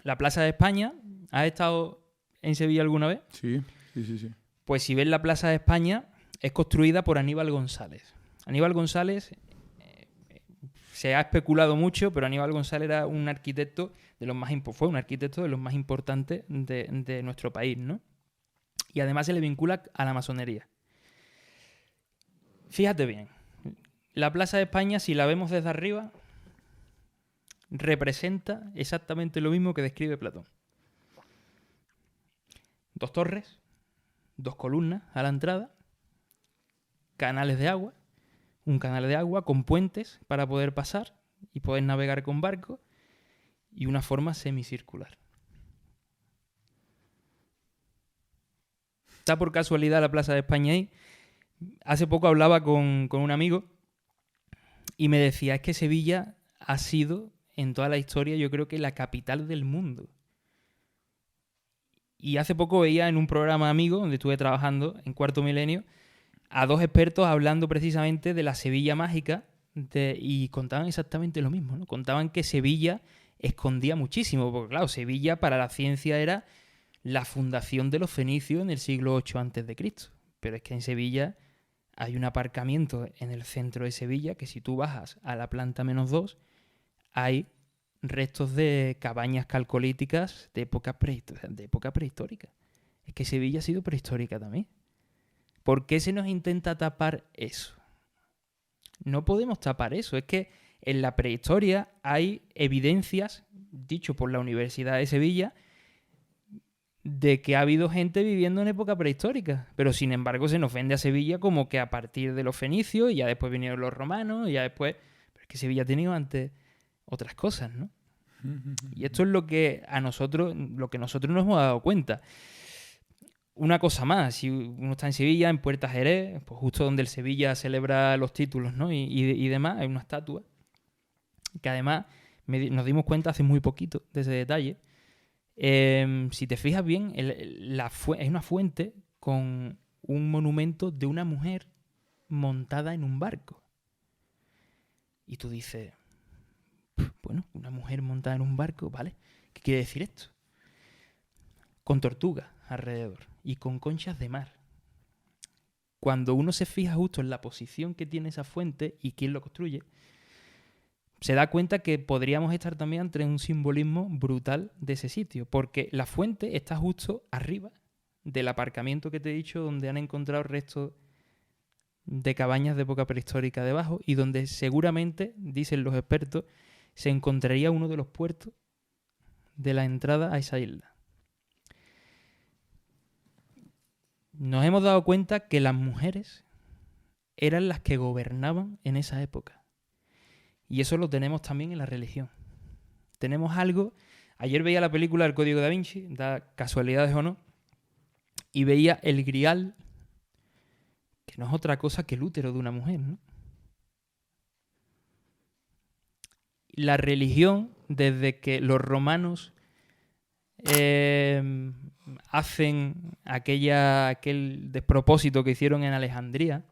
La Plaza de España, ¿has estado en Sevilla alguna vez? Sí. Pues si ves la Plaza de España, es construida por Aníbal González. Aníbal González, se ha especulado mucho, pero Aníbal González era un arquitecto fue un arquitecto de los más importantes de nuestro país, ¿no? Y además se le vincula a la masonería. Fíjate bien, la Plaza de España, si la vemos desde arriba, representa exactamente lo mismo que describe Platón. 2 torres, 2 columnas a la entrada, canales de agua, un canal de agua con puentes para poder pasar y poder navegar con barcos y una forma semicircular. ¿Está por casualidad la Plaza de España ahí? Hace poco hablaba con un amigo y me decía, es que Sevilla ha sido, en toda la historia, yo creo que la capital del mundo. Y hace poco veía en un programa amigo, donde estuve trabajando en Cuarto Milenio, a 2 expertos hablando precisamente de la Sevilla mágica y contaban exactamente lo mismo, ¿no? Contaban que Sevilla escondía muchísimo, porque claro, Sevilla para la ciencia era la fundación de los fenicios en el siglo VIII a.C. Pero es que en Sevilla hay un aparcamiento en el centro de Sevilla que si tú bajas a la planta -2 hay restos de cabañas calcolíticas de época prehistórica. Es que Sevilla ha sido prehistórica también. ¿Por qué se nos intenta tapar eso? No podemos tapar eso. Es que en la prehistoria hay evidencias, dicho por la Universidad de Sevilla, de que ha habido gente viviendo en época prehistórica. Pero sin embargo se nos vende a Sevilla como que a partir de los fenicios y ya después vinieron los romanos y ya después... Pero es que Sevilla ha tenido antes otras cosas, ¿no? Y esto es lo que nosotros nos hemos dado cuenta. Una cosa más, si uno está en Sevilla, en Puerta Jerez, pues justo donde el Sevilla celebra los títulos, ¿no? y demás, hay una estatua que además nos dimos cuenta hace muy poquito de ese detalle. Si te fijas bien, es una fuente con un monumento de una mujer montada en un barco. Y tú dices, bueno, una mujer montada en un barco, ¿vale? ¿Qué quiere decir esto? Con tortugas alrededor y con conchas de mar. Cuando uno se fija justo en la posición que tiene esa fuente y quién lo construye, se da cuenta que podríamos estar también ante un simbolismo brutal de ese sitio, porque la fuente está justo arriba del aparcamiento que te he dicho, donde han encontrado restos de cabañas de época prehistórica debajo y donde seguramente, dicen los expertos, se encontraría uno de los puertos de la entrada a esa isla. Nos hemos dado cuenta que las mujeres eran las que gobernaban en esa época. Y eso lo tenemos también en la religión. Tenemos algo... Ayer veía la película El Código Da Vinci, da casualidades o no, y veía el grial, que no es otra cosa que el útero de una mujer, ¿no? La religión, desde que los romanos hacen aquel despropósito que hicieron en Alejandría,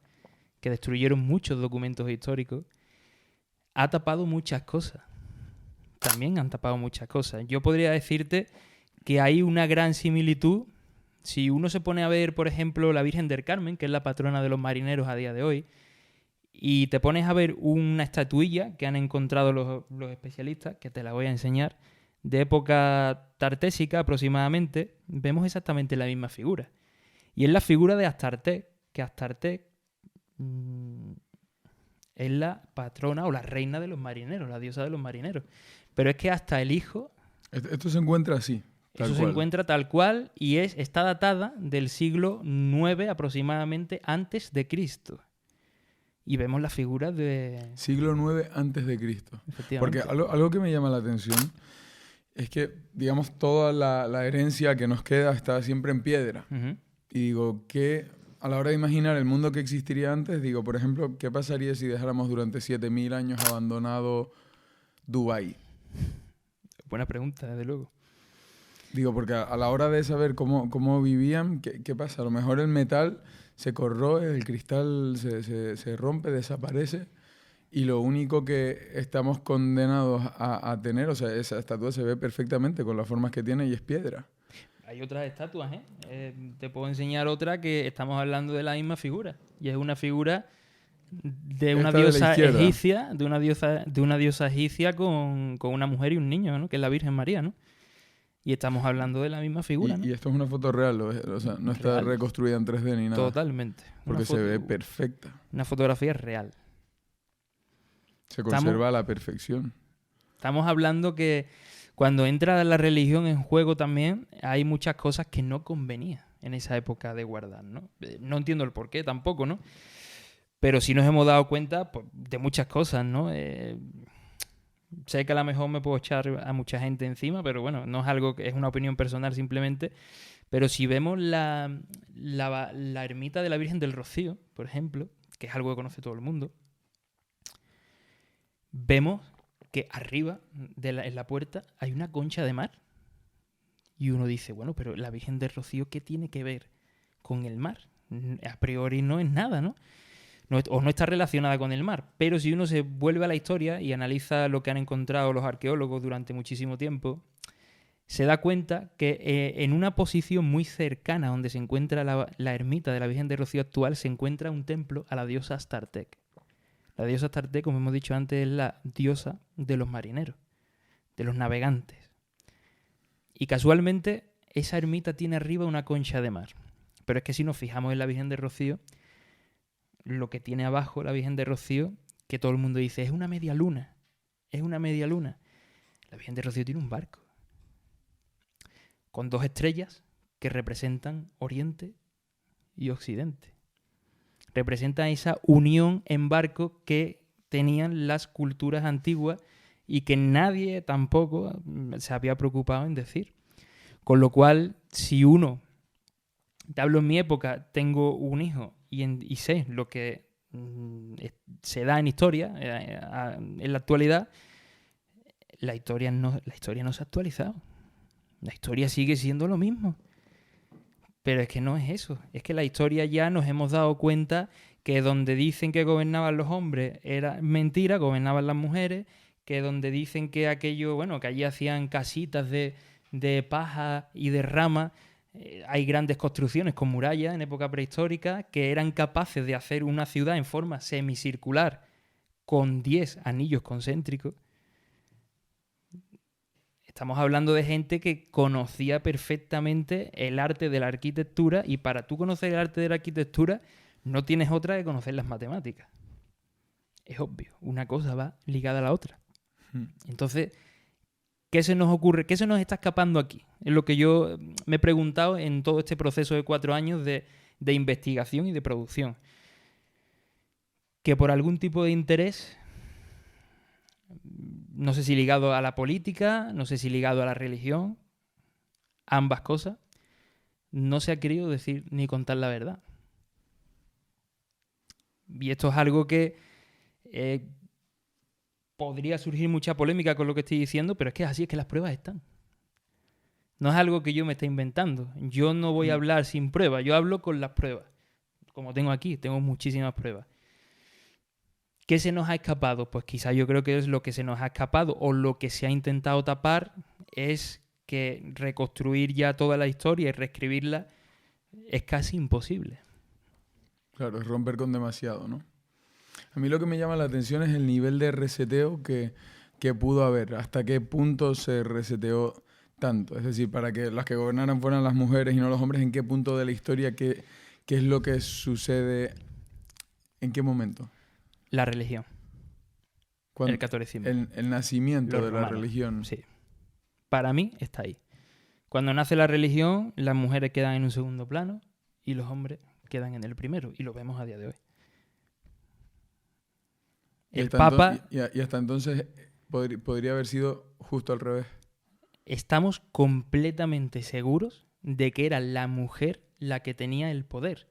que destruyeron muchos documentos históricos, ha tapado muchas cosas. También han tapado muchas cosas. Yo podría decirte que hay una gran similitud. Si uno se pone a ver, por ejemplo, la Virgen del Carmen, que es la patrona de los marineros a día de hoy, y te pones a ver una estatuilla que han encontrado los especialistas, que te la voy a enseñar, de época tartésica aproximadamente, vemos exactamente la misma figura. Y es la figura de Astarte, que Astarte es la patrona o la reina de los marineros, la diosa de los marineros. Pero es que hasta el hijo... Esto se encuentra así. Eso se encuentra tal cual y está datada del siglo IX aproximadamente antes de Cristo. Y vemos la figura de... Siglo IX antes de Cristo. Efectivamente. Porque algo que me llama la atención es que, digamos, toda la herencia que nos queda está siempre en piedra. Uh-huh. Y digo, que a la hora de imaginar el mundo que existiría antes, digo, por ejemplo, ¿qué pasaría si dejáramos durante 7.000 años abandonado Dubái? Buena pregunta, desde luego. Digo, porque a la hora de saber cómo vivían, ¿qué pasa? A lo mejor el metal se corroe, el cristal se rompe, desaparece, y lo único que estamos condenados a tener, o sea, esa estatua se ve perfectamente con las formas que tiene y es piedra. Hay otras estatuas, te puedo enseñar otra que estamos hablando de la misma figura, y es una figura de una diosa egipcia, de una diosa egipcia con una mujer y un niño, ¿no? Que es la Virgen María, ¿no? Y estamos hablando de la misma figura, ¿no? Y esto es una foto real, o sea, no está reconstruida en 3D ni nada. Totalmente. Porque se ve perfecta. Una fotografía real. Se conserva a la perfección. Estamos hablando que cuando entra la religión en juego también hay muchas cosas que no convenía en esa época de guardar, ¿no? No entiendo el porqué tampoco, ¿no? Pero sí nos hemos dado cuenta, pues, de muchas cosas, ¿no? Sé que a lo mejor me puedo echar a mucha gente encima, pero bueno, no es algo que es una opinión personal simplemente. Pero si vemos la ermita de la Virgen del Rocío, por ejemplo, que es algo que conoce todo el mundo, vemos que arriba, en la puerta, hay una concha de mar. Y uno dice, bueno, pero la Virgen del Rocío, ¿qué tiene que ver con el mar? A priori no es nada, ¿no? O no está relacionada con el mar. Pero si uno se vuelve a la historia y analiza lo que han encontrado los arqueólogos durante muchísimo tiempo, se da cuenta que en una posición muy cercana donde se encuentra la ermita de la Virgen de Rocío actual se encuentra un templo a la diosa Astartek. La diosa Astartek, como hemos dicho antes, es la diosa de los marineros, de los navegantes. Y casualmente esa ermita tiene arriba una concha de mar. Pero es que si nos fijamos en la Virgen de Rocío, lo que tiene abajo la Virgen de Rocío, que todo el mundo dice, es una media luna. Es una media luna. La Virgen de Rocío tiene un barco con 2 estrellas que representan Oriente y Occidente. Representan esa unión en barco que tenían las culturas antiguas y que nadie tampoco se había preocupado en decir. Con lo cual, si uno, te hablo en mi época, tengo un hijo y sé lo que se da en historia, en la actualidad, la historia no se ha actualizado. La historia sigue siendo lo mismo. Pero es que no es eso. Es que la historia ya nos hemos dado cuenta que donde dicen que gobernaban los hombres era mentira, gobernaban las mujeres, que donde dicen que aquello, bueno, que allí hacían casitas de paja y de rama, hay grandes construcciones con murallas en época prehistórica que eran capaces de hacer una ciudad en forma semicircular con 10 anillos concéntricos. Estamos hablando de gente que conocía perfectamente el arte de la arquitectura y para tú conocer el arte de la arquitectura no tienes otra que conocer las matemáticas. Es obvio, una cosa va ligada a la otra. Entonces, ¿qué se nos ocurre? ¿Qué se nos está escapando aquí? Es lo que yo me he preguntado en todo este proceso de 4 años de investigación y de producción. Que por algún tipo de interés, no sé si ligado a la política, no sé si ligado a la religión, ambas cosas, no se ha querido decir ni contar la verdad. Y esto es algo que podría surgir mucha polémica con lo que estoy diciendo, pero es que así, es que las pruebas están. No es algo que yo me esté inventando. Yo no voy a hablar sin pruebas, yo hablo con las pruebas. Como tengo aquí, tengo muchísimas pruebas. ¿Qué se nos ha escapado? Pues quizá yo creo que es lo que se nos ha escapado o lo que se ha intentado tapar es que reconstruir ya toda la historia y reescribirla es casi imposible. Claro, es romper con demasiado, ¿no? A mí lo que me llama la atención es el nivel de reseteo que pudo haber. ¿Hasta qué punto se reseteó tanto? Es decir, para que las que gobernaran fueran las mujeres y no los hombres, ¿en qué punto de la historia? ¿Qué es lo que sucede? ¿En qué momento? La religión. Cuando, el catolicismo. El nacimiento Los de romanos, la religión. Sí. Para mí está ahí. Cuando nace la religión, las mujeres quedan en un segundo plano y los hombres quedan en el primero. Y lo vemos a día de hoy. El Papa... Y hasta entonces podría haber sido justo al revés. Estamos completamente seguros de que era la mujer la que tenía el poder.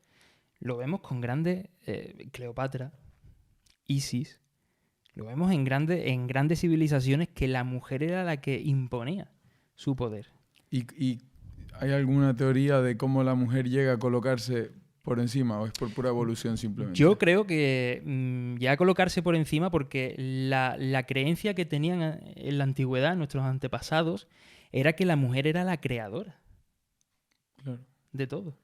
Lo vemos con grandes... Cleopatra, Isis. Lo vemos en grandes civilizaciones que la mujer era la que imponía su poder. ¿Y hay alguna teoría de cómo la mujer llega a colocarse por encima o es por pura evolución simplemente? Yo creo que ya colocarse por encima porque la creencia que tenían en la antigüedad nuestros antepasados era que la mujer era la creadora. Claro. De todo.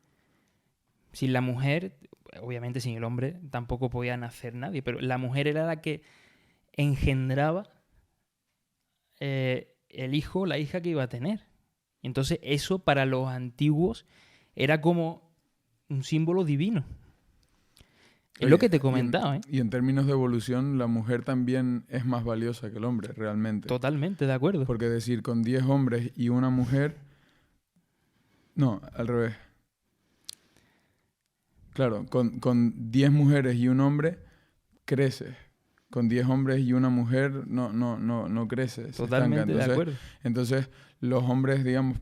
Sin la mujer, obviamente sin el hombre tampoco podía nacer nadie, pero la mujer era la que engendraba el hijo o la hija que iba a tener. Entonces eso para los antiguos era como un símbolo divino. Es lo que te he comentado, ¿eh? Y en términos de evolución, la mujer también es más valiosa que el hombre, realmente. Totalmente, de acuerdo. Porque decir, con 10 hombres y una mujer... No, al revés. Claro, con 10 mujeres y un hombre, creces. Con 10 hombres y una mujer no creces. Totalmente de acuerdo. Entonces, los hombres, digamos,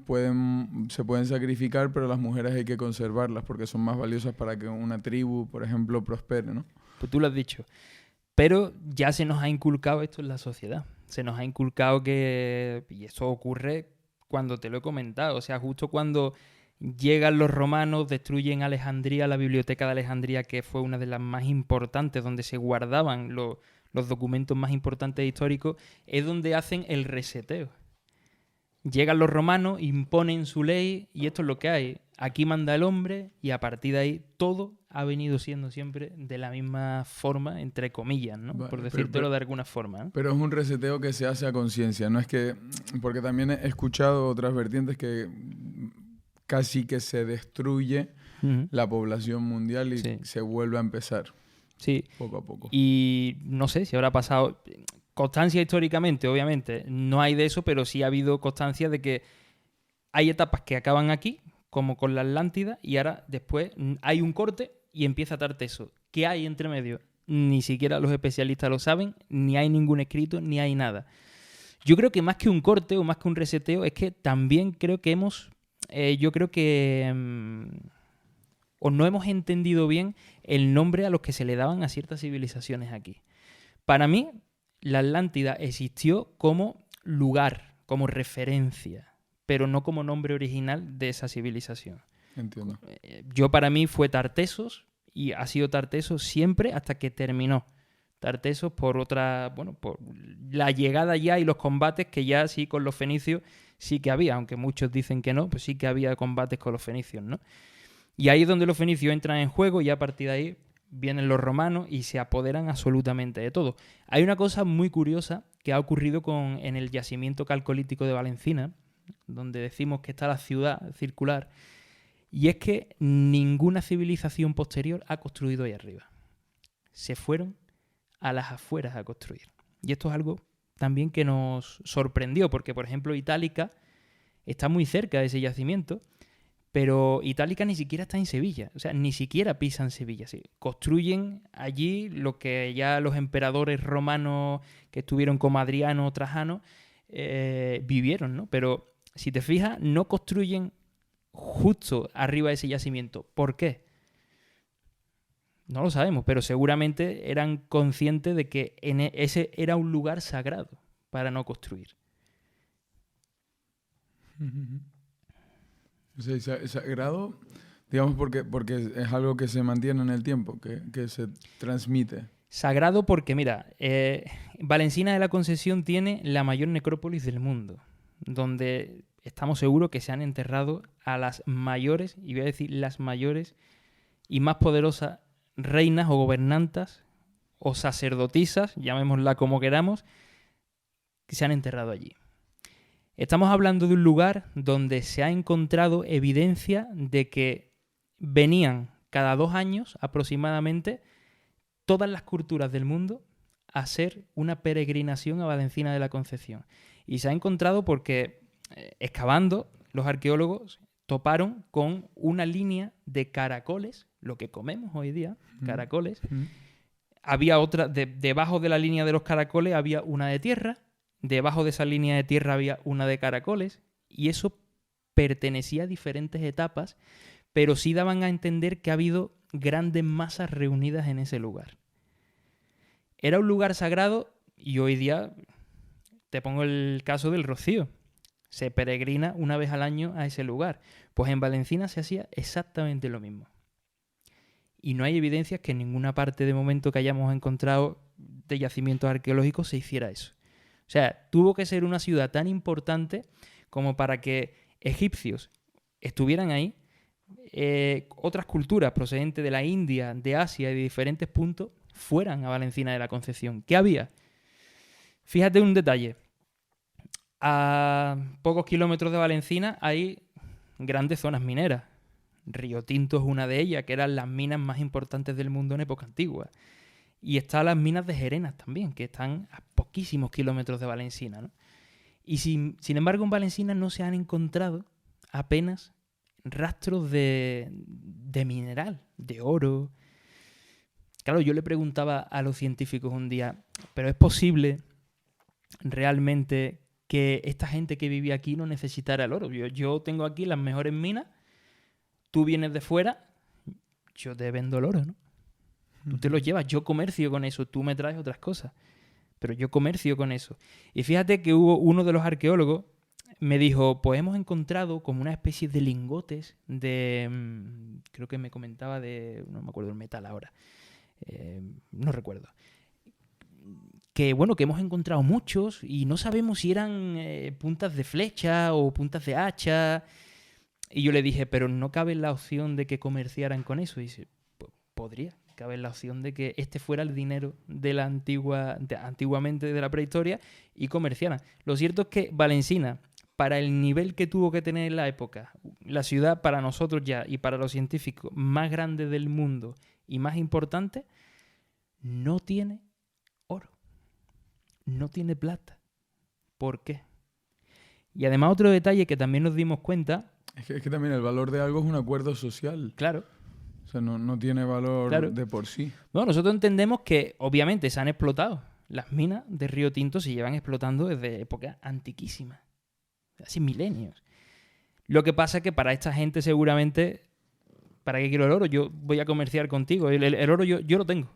se pueden sacrificar, pero las mujeres hay que conservarlas porque son más valiosas para que una tribu, por ejemplo, prospere, ¿no? Pues tú lo has dicho. Pero ya se nos ha inculcado esto en la sociedad. Se nos ha inculcado que... Y eso ocurre cuando te lo he comentado. O sea, justo cuando llegan los romanos, destruyen Alejandría, la biblioteca de Alejandría, que fue una de las más importantes, donde se guardaban los documentos más importantes históricos, es donde hacen el reseteo. Llegan los romanos, imponen su ley y esto es lo que hay. Aquí manda el hombre y a partir de ahí todo ha venido siendo siempre de la misma forma, entre comillas, ¿no? Vale, Por decírtelo de alguna forma, ¿no? Pero es un reseteo que se hace a conciencia, no es que... Porque también he escuchado otras vertientes que casi que se destruye la población mundial y Sí. se vuelve a empezar Sí. poco a poco. Y no sé si habrá pasado... Constancia históricamente, obviamente, no hay de eso, pero sí ha habido constancia de que hay etapas que acaban aquí, como con la Atlántida, y ahora después hay un corte y empieza Tarteso. ¿Qué hay entre medio? Ni siquiera los especialistas lo saben, ni hay ningún escrito, ni hay nada. Yo creo que más que un corte o más que un reseteo, es que también creo que yo creo que o no hemos entendido bien el nombre a los que se le daban a ciertas civilizaciones aquí. Para mí, la Atlántida existió como lugar, como referencia, pero no como nombre original de esa civilización. Entiendo. Para mí fue Tartesos y ha sido Tartesos siempre hasta que terminó. Tartesos por la llegada ya y los combates que ya sí con los fenicios sí que había, aunque muchos dicen que no, pues sí que había combates con los fenicios, ¿no? Y ahí es donde los fenicios entran en juego y a partir de ahí vienen los romanos y se apoderan absolutamente de todo. Hay una cosa muy curiosa que ha ocurrido en el yacimiento calcolítico de Valencina, donde decimos que está la ciudad circular, y es que ninguna civilización posterior ha construido ahí arriba. Se fueron a las afueras a construir. Y esto es algo también que nos sorprendió, porque, por ejemplo, Itálica está muy cerca de ese yacimiento, pero Itálica ni siquiera está en Sevilla, o sea, ni siquiera pisan Sevilla. ¿Sí? Construyen allí lo que ya los emperadores romanos que estuvieron como Adriano o Trajano vivieron, ¿no? Pero si te fijas, no construyen justo arriba de ese yacimiento. ¿Por qué? No lo sabemos, pero seguramente eran conscientes de que ese era un lugar sagrado para no construir. O sea, sagrado, digamos, porque es algo que se mantiene en el tiempo, que se transmite. Sagrado porque, mira, Valencina de la Concesión tiene la mayor necrópolis del mundo, donde estamos seguros que se han enterrado a las mayores, y voy a decir las mayores y más poderosas reinas o gobernantas o sacerdotisas, llamémosla como queramos, que se han enterrado allí. Estamos hablando de un lugar donde se ha encontrado evidencia de que venían cada 2 años aproximadamente todas las culturas del mundo a hacer una peregrinación a Valencina de la Concepción. Y se ha encontrado porque, excavando, los arqueólogos toparon con una línea de caracoles, lo que comemos hoy día, caracoles. Había otra, debajo de la línea de los caracoles había una de tierra, debajo de esa línea de tierra había una de caracoles, y eso pertenecía a diferentes etapas, pero sí daban a entender que ha habido grandes masas reunidas en ese lugar. Era un lugar sagrado y hoy día, te pongo el caso del Rocío, se peregrina una vez al año a ese lugar. Pues en Valencina se hacía exactamente lo mismo. Y no hay evidencias que en ninguna parte de momento que hayamos encontrado de yacimientos arqueológicos se hiciera eso. O sea, tuvo que ser una ciudad tan importante como para que egipcios estuvieran ahí, otras culturas procedentes de la India, de Asia y de diferentes puntos fueran a Valencina de la Concepción. ¿Qué había? Fíjate un detalle. A pocos kilómetros de Valencina hay grandes zonas mineras. Río Tinto es una de ellas, que eran las minas más importantes del mundo en época antigua. Y están las minas de Gerenas también, que están a poquísimos kilómetros de Valencina, ¿no? Y sin embargo, en Valencina no se han encontrado apenas rastros de mineral, de oro. Claro, yo le preguntaba a los científicos un día, ¿pero es posible realmente que esta gente que vivía aquí no necesitara el oro? Yo tengo aquí las mejores minas, tú vienes de fuera, yo te vendo el oro, ¿no? Tú te los llevas, yo comercio con eso, tú me traes otras cosas, pero yo comercio con eso. Y fíjate que hubo uno de los arqueólogos, me dijo, pues hemos encontrado como una especie de lingotes de, creo que me comentaba de, no me acuerdo el metal ahora, no recuerdo, que bueno, que hemos encontrado muchos y no sabemos si eran puntas de flecha o puntas de hacha. Y yo le dije, pero no cabe la opción de que comerciaran con eso. Y dice, podría caber la opción de que este fuera el dinero de la antiguamente de la prehistoria y comerciaran. Lo cierto es que Valencina, para el nivel que tuvo que tener en la época, la ciudad para nosotros ya y para los científicos más grande del mundo y más importante, no tiene oro, no tiene plata. ¿Por qué? Y además otro detalle que también nos dimos cuenta... Es que también el valor de algo es un acuerdo social. Claro. O sea, no tiene valor Claro. de por sí. Bueno, nosotros entendemos que obviamente se han explotado. Las minas de Río Tinto se llevan explotando desde épocas antiquísimas. Hace milenios. Lo que pasa es que para esta gente seguramente... ¿Para qué quiero el oro? Yo voy a comerciar contigo. El oro yo lo tengo.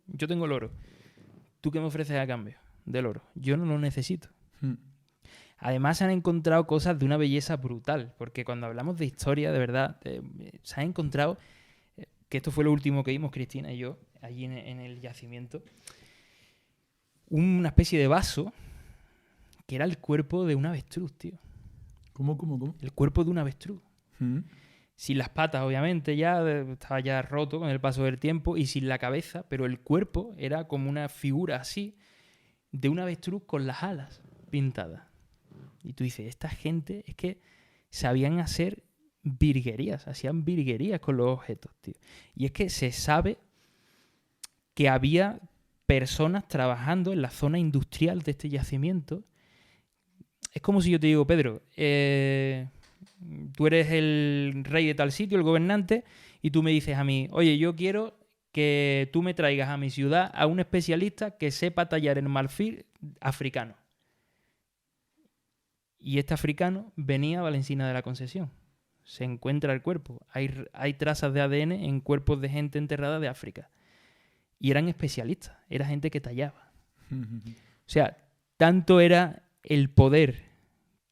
Yo tengo el oro. ¿Tú qué me ofreces a cambio del oro? Yo no lo necesito. Además se han encontrado cosas de una belleza brutal, porque cuando hablamos de historia, de verdad, se han encontrado, que esto fue lo último que vimos Cristina y yo, allí en el yacimiento, una especie de vaso que era el cuerpo de un avestruz, tío. ¿Cómo? El cuerpo de un avestruz. Sin las patas, obviamente, ya estaba ya roto con el paso del tiempo, y sin la cabeza, pero el cuerpo era como una figura así de un avestruz con las alas pintadas. Y tú dices, esta gente es que sabían hacer virguerías, hacían virguerías con los objetos, tío. Y es que se sabe que había personas trabajando en la zona industrial de este yacimiento. Es como si yo te digo, Pedro, tú eres el rey de tal sitio, el gobernante, y tú me dices a mí, oye, yo quiero que tú me traigas a mi ciudad a un especialista que sepa tallar el marfil africano. Y este africano venía a Valencina de la Concesión. Se encuentra el cuerpo. Hay trazas de ADN en cuerpos de gente enterrada de África. Y eran especialistas. Era gente que tallaba. O sea, tanto era el poder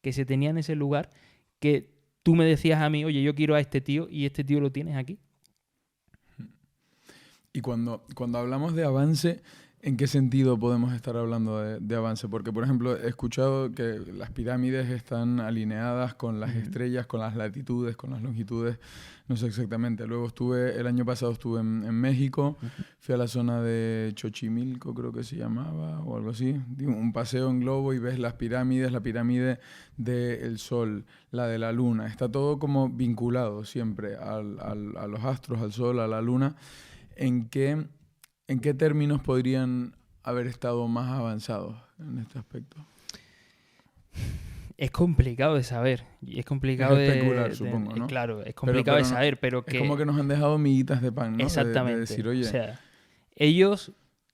que se tenía en ese lugar que tú me decías a mí, oye, yo quiero a este tío, y este tío lo tienes aquí. Y cuando hablamos de avance, ¿en qué sentido podemos estar hablando de avance? Porque, por ejemplo, he escuchado que las pirámides están alineadas con las estrellas, con las latitudes, con las longitudes, no sé exactamente. Luego el año pasado estuve en México, fui a la zona de Xochimilco, creo que se llamaba, o algo así. Di un paseo en globo y ves las pirámides, la pirámide del Sol, la de la Luna. Está todo como vinculado siempre a los astros, al Sol, a la Luna. ¿En qué términos podrían haber estado más avanzados en este aspecto? Es complicado de saber. Y es complicado de especular, supongo, ¿no? Claro, es complicado de saber, pero es como que nos han dejado miguitas de pan, ¿no? Exactamente. De decir, oye... O sea, ellos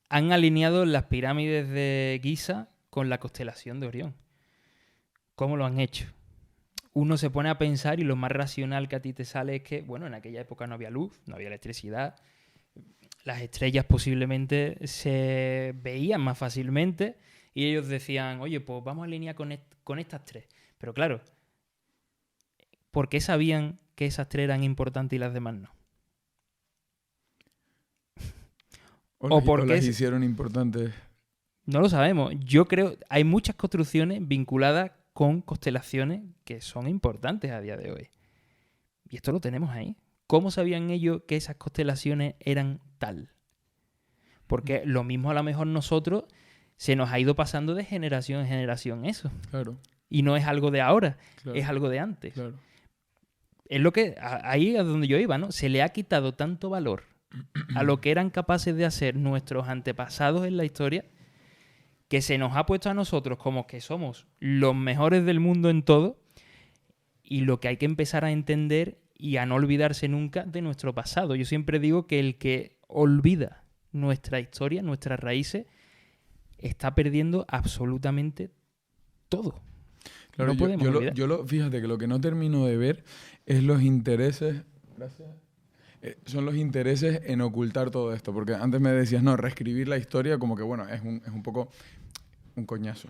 han alineado las pirámides de Giza con la constelación de Orión. ¿Cómo lo han hecho? Uno se pone a pensar y lo más racional que a ti te sale es que, bueno, en aquella época no había luz, no había electricidad. Las estrellas posiblemente se veían más fácilmente y ellos decían, oye, pues vamos a alinear con estas tres. Pero claro, ¿por qué sabían que esas tres eran importantes y las demás no? O las hicieron importantes. No lo sabemos. Yo creo hay muchas construcciones vinculadas con constelaciones que son importantes a día de hoy. Y esto lo tenemos ahí. ¿Cómo sabían ellos que esas constelaciones eran tal? Porque lo mismo a lo mejor nosotros se nos ha ido pasando de generación en generación eso. Claro. Y no es algo de ahora, claro. es algo de antes. Claro. Es lo que ahí es donde yo iba, ¿no? Se le ha quitado tanto valor a lo que eran capaces de hacer nuestros antepasados en la historia que se nos ha puesto a nosotros como que somos los mejores del mundo en todo, y lo que hay que empezar a entender y a no olvidarse nunca de nuestro pasado. Yo siempre digo que el que olvida nuestra historia, nuestras raíces, está perdiendo absolutamente todo. Claro, no podemos olvidar. Fíjate que lo que no termino de ver es los intereses... Gracias. Son los intereses en ocultar todo esto. Porque antes me decías, no, reescribir la historia como que, bueno, es un poco un coñazo.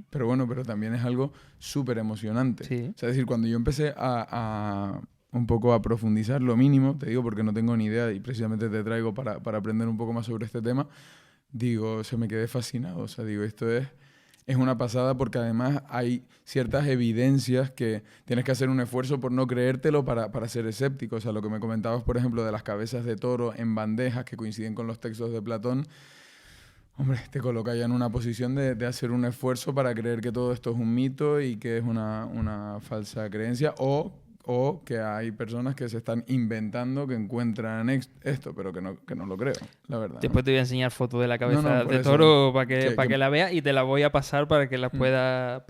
Pero bueno, pero también es algo súper emocionante. Sí. O sea, es decir, cuando yo empecé a un poco a profundizar lo mínimo, te digo porque no tengo ni idea y precisamente te traigo para aprender un poco más sobre este tema, digo, se me quedé fascinado. O sea, digo, esto es una pasada porque además hay ciertas evidencias que tienes que hacer un esfuerzo por no creértelo para ser escéptico. O sea, lo que me comentabas, por ejemplo, de las cabezas de toro en bandejas que coinciden con los textos de Platón, hombre, te coloca ya en una posición de hacer un esfuerzo para creer que todo esto es un mito y que es una falsa creencia, o que hay personas que se están inventando que encuentran esto, pero que no lo creo, la verdad. Después te voy a enseñar fotos de la cabeza por de eso, toro para que que la veas y te la voy a pasar para que las pueda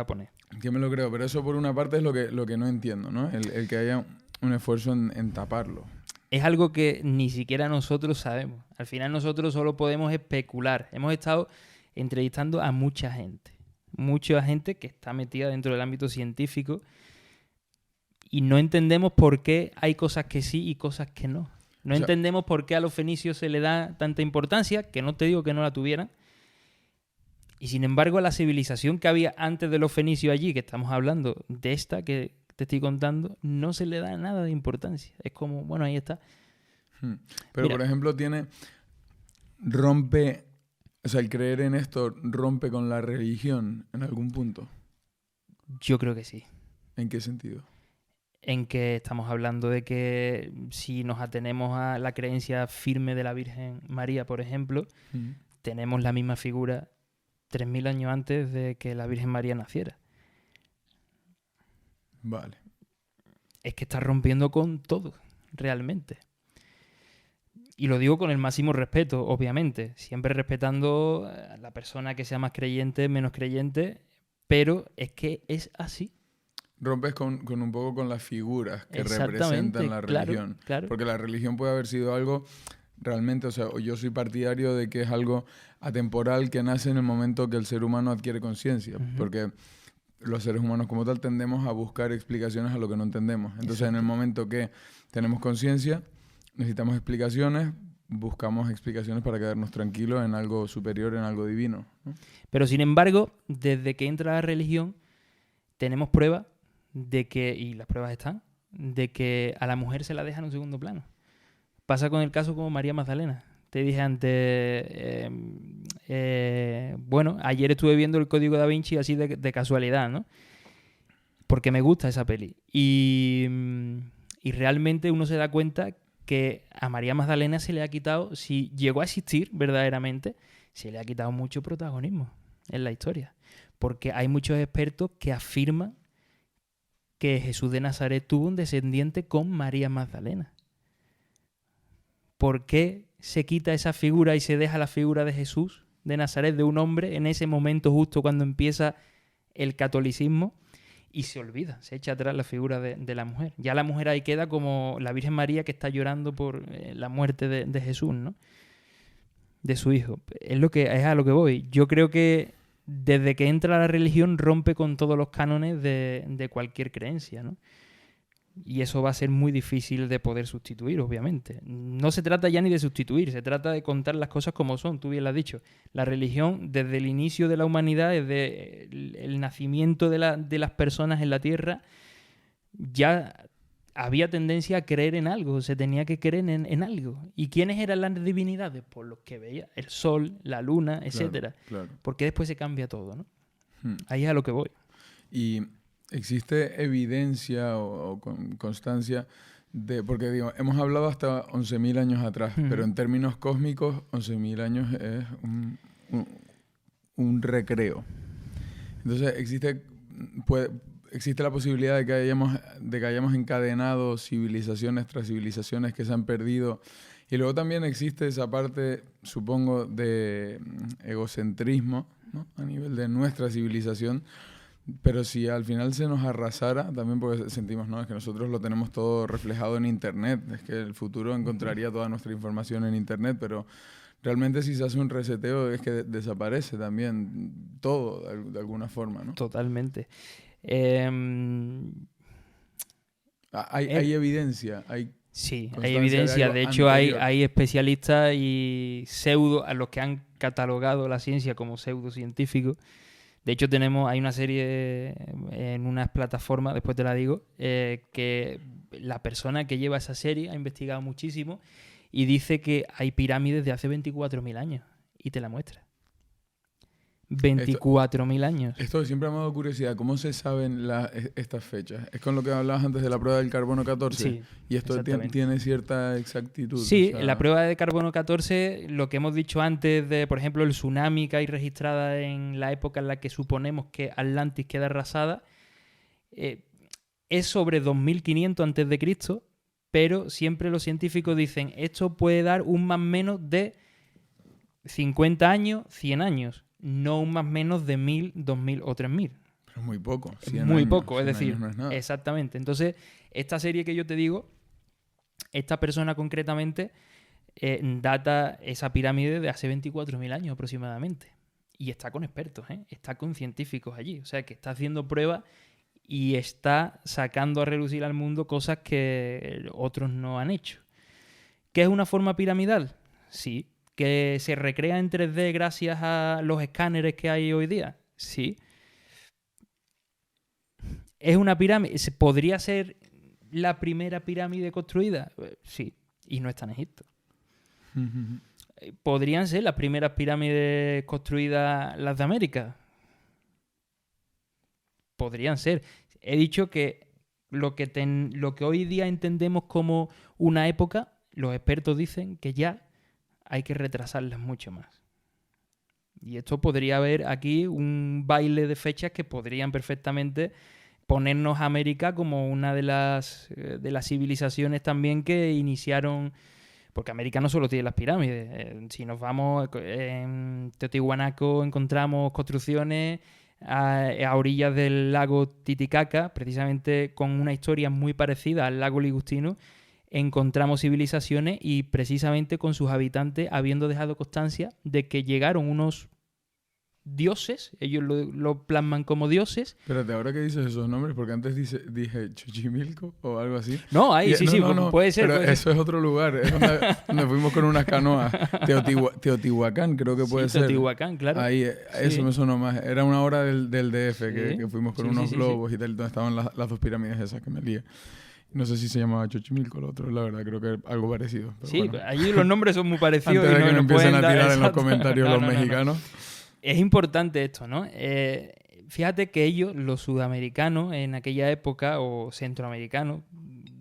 poner. que me lo creo, pero eso por una parte es lo que no entiendo, ¿no? El que haya un esfuerzo en taparlo. Es algo que ni siquiera nosotros sabemos. Al final nosotros solo podemos especular. Hemos estado entrevistando a mucha gente que está metida dentro del ámbito científico y no entendemos por qué hay cosas que sí y cosas que no. No entendemos por qué a los fenicios se le da tanta importancia, que no te digo que no la tuvieran, y sin embargo a la civilización que había antes de los fenicios allí, que estamos hablando de esta que te estoy contando, no se le da nada de importancia. Es como, bueno, ahí está. Pero, Mira, por ejemplo, rompe, o sea, el creer en esto rompe con la religión en algún punto. yo creo que sí. ¿En qué sentido? En que estamos hablando de que si nos atenemos a la creencia firme de la Virgen María, por ejemplo, tenemos la misma figura 3000 años antes de que la Virgen María naciera. Vale. Es que está rompiendo con todo, realmente. Y lo digo con el máximo respeto, obviamente, siempre respetando a la persona que sea más creyente, menos creyente, pero es que es así. Rompes con un poco con las figuras que Exactamente, representan la claro, religión. claro. Porque la religión puede haber sido algo realmente, o sea, yo soy partidario de que es algo atemporal que nace en el momento que el ser humano adquiere conciencia. Porque los seres humanos como tal tendemos a buscar explicaciones a lo que no entendemos. Entonces, en el momento que tenemos conciencia, necesitamos explicaciones, buscamos explicaciones para quedarnos tranquilos en algo superior, en algo divino, ¿no? Pero sin embargo, desde que entra la religión, tenemos pruebas de que, y las pruebas están, de que a la mujer se la deja en un segundo plano. Pasa con el caso como María Magdalena. Te dije antes, bueno, ayer estuve viendo el Código Da Vinci así de casualidad, ¿no? Porque me gusta esa peli. Y realmente uno se da cuenta que a María Magdalena se le ha quitado, si llegó a existir verdaderamente, se le ha quitado mucho protagonismo en la historia. Porque hay muchos expertos que afirman que Jesús de Nazaret tuvo un descendiente con María Magdalena. ¿Por qué se quita esa figura y se deja la figura de Jesús de Nazaret, de un hombre, en ese momento justo cuando empieza el catolicismo? Y se olvida, se echa atrás la figura de la mujer. Ya la mujer ahí queda como la Virgen María que está llorando por la muerte de Jesús, ¿no? De su hijo. Es a lo que voy. Yo creo que desde que entra la religión rompe con todos los cánones de cualquier creencia, ¿no? Y eso va a ser muy difícil de poder sustituir, obviamente. No se trata ya ni de sustituir, se trata de contar las cosas como son, tú bien lo has dicho. La religión, desde el inicio de la humanidad, desde el nacimiento de las personas en la Tierra, ya había tendencia a creer en algo, se tenía que creer en algo. ¿Y quiénes eran las divinidades? Pues los que veía, el sol, la luna, etcétera. Claro. Porque después se cambia todo, ¿no? Ahí es a lo que voy. Y existe evidencia o constancia de, porque digo, hemos hablado hasta 11.000 años atrás, pero en términos cósmicos 11.000 años es un recreo. Entonces existe la posibilidad de que hayamos encadenado civilizaciones tras civilizaciones que se han perdido. Y luego también existe esa parte, supongo, de egocentrismo, ¿no? A nivel de nuestra civilización. Pero si al final se nos arrasara, también porque sentimos, ¿no? Es que nosotros lo tenemos todo reflejado en Internet. Es que el futuro encontraría toda nuestra información en Internet, pero realmente si se hace un reseteo es que desaparece también todo de alguna forma, ¿no? Totalmente. Hay evidencia, Sí, hay evidencia. De hecho, hay especialistas y a los que han catalogado la ciencia como pseudocientíficos. De hecho, hay una serie en unas plataformas, después te la digo, que la persona que lleva esa serie ha investigado muchísimo y dice que hay pirámides de hace 24.000 años. y te la muestra. 24.000 años. Esto siempre me ha dado curiosidad. ¿Cómo se saben estas fechas? Es con lo que hablabas antes de la prueba del carbono 14. Sí, y esto tiene cierta exactitud. Sí, o sea, la prueba de carbono 14, lo que hemos dicho antes de, por ejemplo, el tsunami que hay registrada en la época en la que suponemos que Atlantis queda arrasada, es sobre 2500 antes de Cristo, pero siempre los científicos dicen esto puede dar un más menos de 50 años, 100 años. No un más menos de 1000, 2000 o 3000. Pero muy poco. Muy poco, es 100 decir, años no es nada. exactamente. Entonces, esta serie que yo te digo, esta persona concretamente data esa pirámide de hace 24.000 años aproximadamente. Y está con expertos, está con científicos allí. O sea, que está haciendo pruebas y está sacando a relucir al mundo cosas que otros no han hecho. ¿Qué es una forma piramidal? Sí. ¿Que se recrea en 3D gracias a los escáneres que hay hoy día? Sí. ¿Es una pirámide? ¿Podría ser la primera pirámide construida? Sí. Y no está en Egipto. ¿Podrían ser las primeras pirámides construidas las de América? Podrían ser. He dicho que lo que hoy día entendemos como una época, los expertos dicen que ya hay que retrasarlas mucho más. Y esto podría haber aquí un baile de fechas que podrían perfectamente ponernos a América como una de las civilizaciones también que iniciaron, porque América no solo tiene las pirámides. Si nos vamos, en Teotihuanaco encontramos construcciones a orillas del lago Titicaca, precisamente con una historia muy parecida al lago Ligustino. Encontramos civilizaciones y precisamente con sus habitantes habiendo dejado constancia de que llegaron unos dioses, ellos lo plasman como dioses. Espérate, ahora que dices esos nombres, porque antes dije Xochimilco o algo así. No, ahí sí, puede ser. Pero puede eso ser. es otro lugar, es donde fuimos con unas canoas. Teotihuacán creo que puede ser. Teotihuacán, claro. Ahí, eso Sí. me sonó más. Era una hora del DF Sí. que fuimos con Sí, unos sí, globos y tal, donde estaban las dos pirámides esas que me lié. No sé si se llamaba Xochimilco el otro, la verdad, creo que algo parecido. Pero Sí, bueno. allí los nombres son muy parecidos. Antes de y que no me empiecen a pueden dar- tirar en los exacto. comentarios No, los no, no, no. mexicanos. Es importante esto, ¿no? Fíjate que ellos, los sudamericanos en aquella época, o centroamericanos,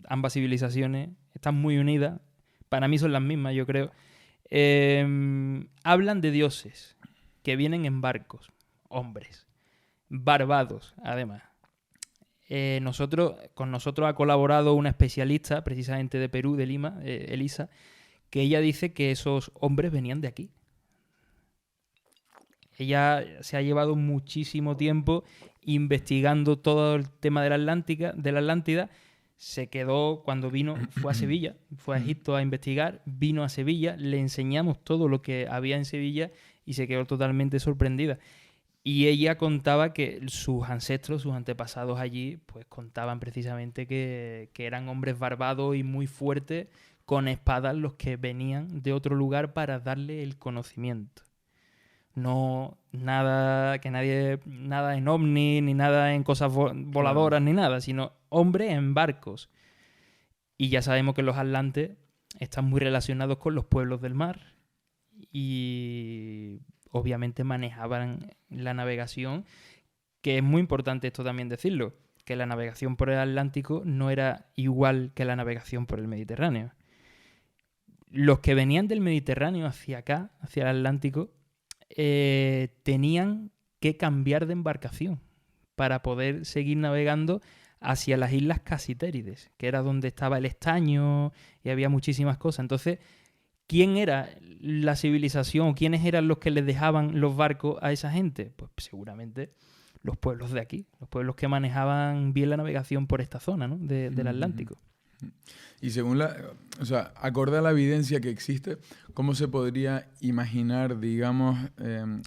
ambas civilizaciones están muy unidas. Para mí son las mismas, yo creo. Hablan de dioses que vienen en barcos, hombres, barbados, además. Con nosotros ha colaborado una especialista, precisamente de Perú, de Lima, Elisa, que ella dice que esos hombres venían de aquí. Ella se ha llevado muchísimo tiempo investigando todo el tema de la Atlántida. Se quedó cuando vino, fue a Sevilla, fue a Egipto a investigar, vino a Sevilla, le enseñamos todo lo que había en Sevilla y se quedó totalmente sorprendida. Y ella contaba que sus ancestros, sus antepasados allí, pues contaban precisamente que eran hombres barbados y muy fuertes, con espadas, los que venían de otro lugar para darle el conocimiento. No nada en ovni, ni nada en cosas voladoras, ni nada, sino hombres en barcos. Y ya sabemos que los atlantes están muy relacionados con los pueblos del mar y obviamente manejaban la navegación, que es muy importante esto también decirlo, que la navegación por el Atlántico no era igual que la navegación por el Mediterráneo. Los que venían del Mediterráneo hacia acá, hacia el Atlántico, tenían que cambiar de embarcación para poder seguir navegando hacia las islas Casitérides, que era donde estaba el estaño y había muchísimas cosas. Entonces, ¿quién era la civilización o quiénes eran los que les dejaban los barcos a esa gente? Pues seguramente los pueblos de aquí, los pueblos que manejaban bien la navegación por esta zona, ¿no? del Atlántico. Y según acorde a la evidencia que existe, ¿cómo se podría imaginar, digamos,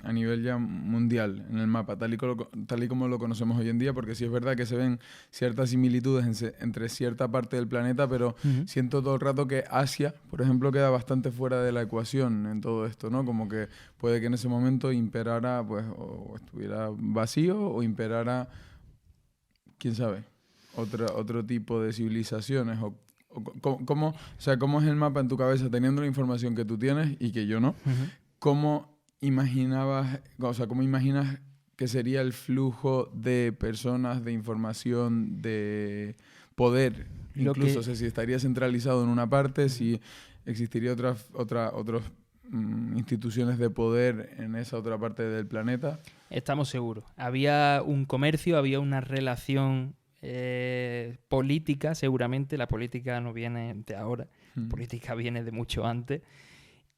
a nivel ya mundial en el mapa, tal y como lo conocemos hoy en día? Porque sí es verdad que se ven ciertas similitudes entre cierta parte del planeta, pero siento todo el rato que Asia, por ejemplo, queda bastante fuera de la ecuación en todo esto, ¿no? Como que puede que en ese momento imperara, pues, o estuviera vacío o imperara, quién sabe, otro tipo de civilizaciones ¿cómo es el mapa en tu cabeza teniendo la información que tú tienes y que yo no? ¿Cómo imaginabas, o sea, cómo imaginas que sería el flujo de personas, de información, de poder? Incluso, o sea, si estaría centralizado en una parte, si existiría otras instituciones de poder en esa otra parte del planeta. Estamos seguros. Había un comercio, había una relación política, seguramente. La política no viene de ahora, política viene de mucho antes.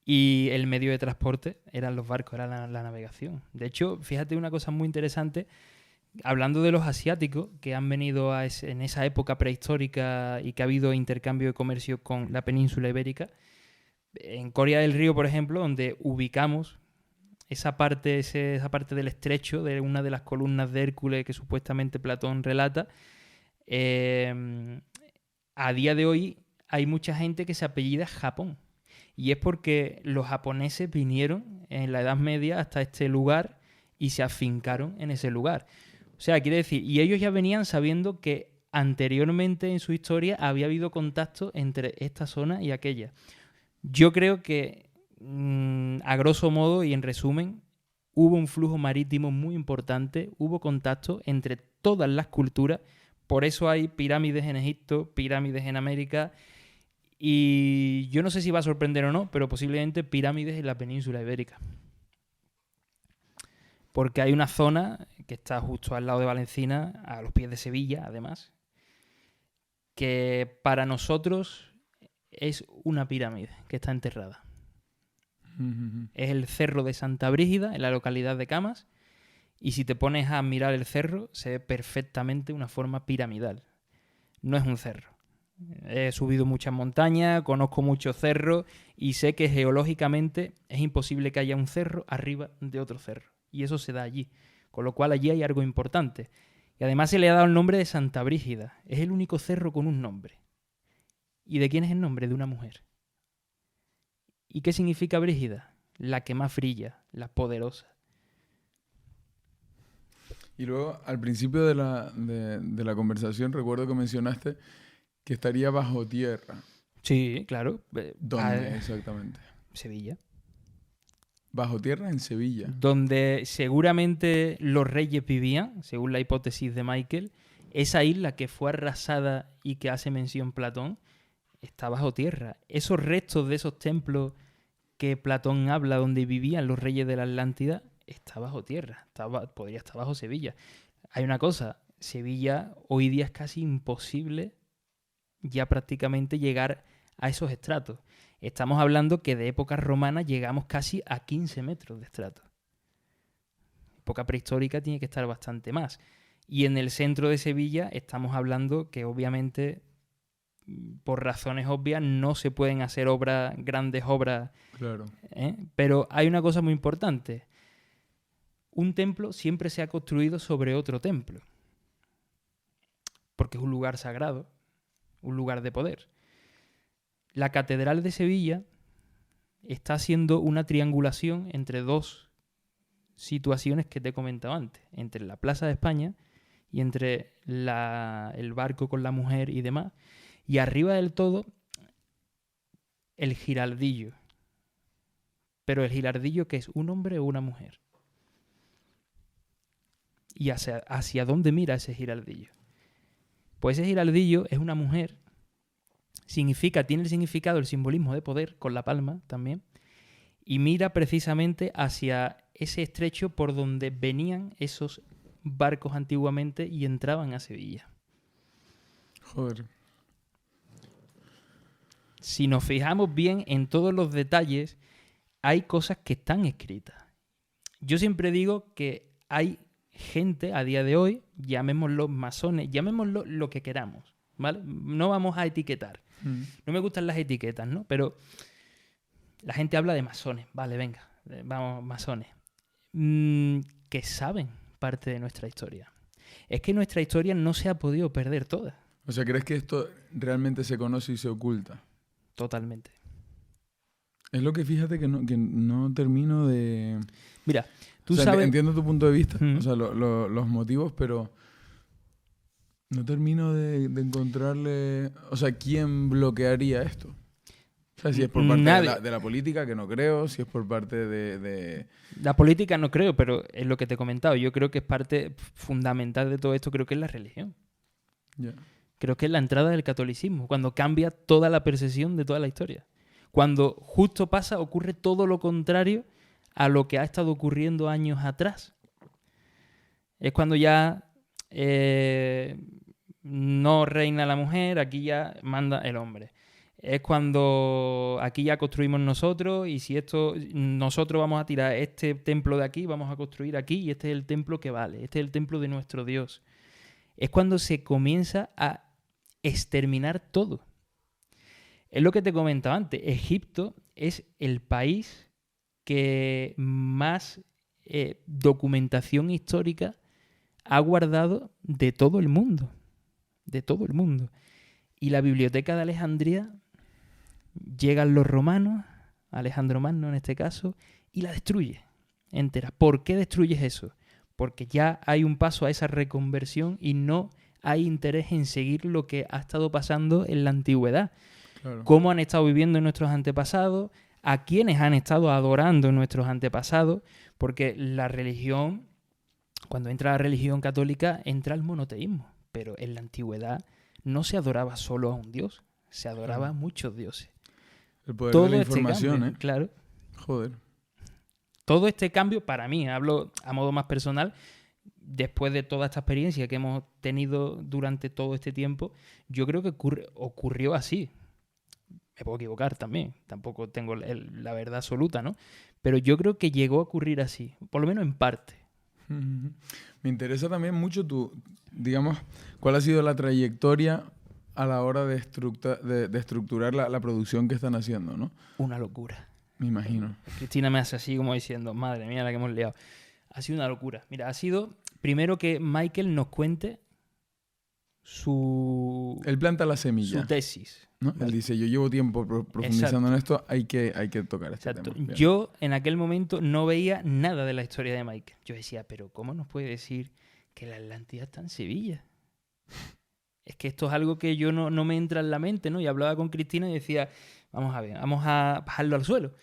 Y el medio de transporte eran los barcos, era la navegación. De hecho, fíjate una cosa muy interesante, hablando de los asiáticos que han venido en esa época prehistórica y que ha habido intercambio de comercio con la península ibérica. En Coria del Río, por ejemplo, donde ubicamos esa parte del estrecho de una de las columnas de Hércules que supuestamente Platón relata, a día de hoy hay mucha gente que se apellida Japón. Y es porque los japoneses vinieron en la Edad Media hasta este lugar y se afincaron en ese lugar. O sea, quiere decir, y ellos ya venían sabiendo que anteriormente en su historia había habido contacto entre esta zona y aquella. Yo creo que, a grosso modo y en resumen, hubo un flujo marítimo muy importante, hubo contacto entre todas las culturas, por eso hay pirámides en Egipto, pirámides en América, y yo no sé si va a sorprender o no, pero posiblemente pirámides en la península ibérica. Porque hay una zona que está justo al lado de Valencina, a los pies de Sevilla, además, que para nosotros es una pirámide que está enterrada. Es el Cerro de Santa Brígida, en la localidad de Camas, y si te pones a mirar el cerro, se ve perfectamente una forma piramidal. No es un cerro. He subido muchas montañas, conozco muchos cerros y sé que geológicamente es imposible que haya un cerro arriba de otro cerro. Y eso se da allí. Con lo cual allí hay algo importante. Y además se le ha dado el nombre de Santa Brígida. Es el único cerro con un nombre. ¿Y de quién es el nombre? De una mujer. ¿Y qué significa Brígida? La que más brilla, la poderosa. Y luego, al principio de la conversación, recuerdo que mencionaste que estaría bajo tierra. Sí, claro. ¿Dónde exactamente? Sevilla. Bajo tierra en Sevilla. Donde seguramente los reyes vivían, según la hipótesis de Michael. Esa isla que fue arrasada y que hace mención Platón, está bajo tierra. Esos restos de esos templos que Platón habla, donde vivían los reyes de la Atlántida, está bajo tierra. Podría estar bajo Sevilla. Hay una cosa, Sevilla hoy día es casi imposible ya prácticamente llegar a esos estratos. Estamos hablando que de época romana llegamos casi a 15 metros de estrato. Época prehistórica tiene que estar bastante más. Y en el centro de Sevilla estamos hablando que obviamente, por razones obvias, no se pueden hacer grandes obras. Claro. Pero hay una cosa muy importante. Un templo siempre se ha construido sobre otro templo. Porque es un lugar sagrado, un lugar de poder. La Catedral de Sevilla está haciendo una triangulación entre dos situaciones que te he comentado antes, entre la Plaza de España y entre el barco con la mujer y demás, y arriba del todo el giraldillo. Pero el giraldillo, ¿qué es? ¿Un hombre o una mujer? ¿Y hacia dónde mira ese giraldillo? Pues ese giraldillo es una mujer. Tiene el significado, el simbolismo de poder, con la palma también, y mira precisamente hacia ese estrecho por donde venían esos barcos antiguamente y entraban a Sevilla. Joder. Si nos fijamos bien en todos los detalles, hay cosas que están escritas. Yo siempre digo que hay gente a día de hoy, llamémoslos masones, llamémoslo lo que queramos, ¿vale? No vamos a etiquetar. No me gustan las etiquetas, ¿no? Pero la gente habla de masones. Vale, venga, vamos, masones. Que saben parte de nuestra historia. Es que nuestra historia no se ha podido perder toda. O sea, ¿crees que esto realmente se conoce y se oculta? Totalmente. Es lo que fíjate que no termino de... Mira, tú sabes... sabes... Entiendo tu punto de vista, o sea, los motivos, pero no termino de encontrarle... O sea, ¿quién bloquearía esto? sea, si es por parte Nadie. de la política, que no creo, si es por parte de... La política no creo, pero es lo que te he comentado. Yo creo que es parte fundamental de todo esto, creo que es la religión. Ya. Creo que es la entrada del catolicismo, cuando cambia toda la percepción de toda la historia. Cuando justo ocurre todo lo contrario a lo que ha estado ocurriendo años atrás. Es cuando ya no reina la mujer, aquí ya manda el hombre. Es cuando aquí ya construimos nosotros, y si nosotros vamos a tirar este templo de aquí, vamos a construir aquí, y este es el templo que vale, este es el templo de nuestro Dios. Es cuando se comienza a exterminar todo. Es lo que te comentaba antes. Egipto es el país que más documentación histórica ha guardado de todo el mundo. De todo el mundo. Y la biblioteca de Alejandría, llegan los romanos, Alejandro Magno en este caso, y la destruye entera. ¿Por qué destruyes eso? Porque ya hay un paso a esa reconversión y no hay interés en seguir lo que ha estado pasando en la antigüedad. Claro. Cómo han estado viviendo nuestros antepasados, a quiénes han estado adorando nuestros antepasados, porque la religión, cuando entra la religión católica, entra el monoteísmo, pero en la antigüedad no se adoraba solo a un dios, se adoraba a muchos dioses. El poder Todo de la este información, cambio, claro. Joder. Todo este cambio, para mí, hablo a modo más personal, después de toda esta experiencia que hemos tenido durante todo este tiempo, yo creo que ocurrió así. Me puedo equivocar también, tampoco tengo la verdad absoluta, ¿no? Pero yo creo que llegó a ocurrir así, por lo menos en parte. Me interesa también mucho digamos, cuál ha sido la trayectoria a la hora de estructurar la producción que están haciendo, ¿no? Una locura. Me imagino. Cristina me hace así como diciendo, madre mía, la que hemos liado. Ha sido una locura. Mira, ha sido primero que Michael nos cuente Él planta la semilla, su tesis. ¿no? ¿Vale? Él dice, yo llevo tiempo profundizando en esto, hay que tocar este Exacto. tema. Bien. Yo en aquel momento no veía nada de la historia de Michael. Yo decía, pero ¿cómo nos puede decir que la Atlántida está en Sevilla? Es que esto es algo que yo no me entra en la mente, ¿no? Y hablaba con Cristina y decía, vamos a ver, vamos a bajarlo al suelo.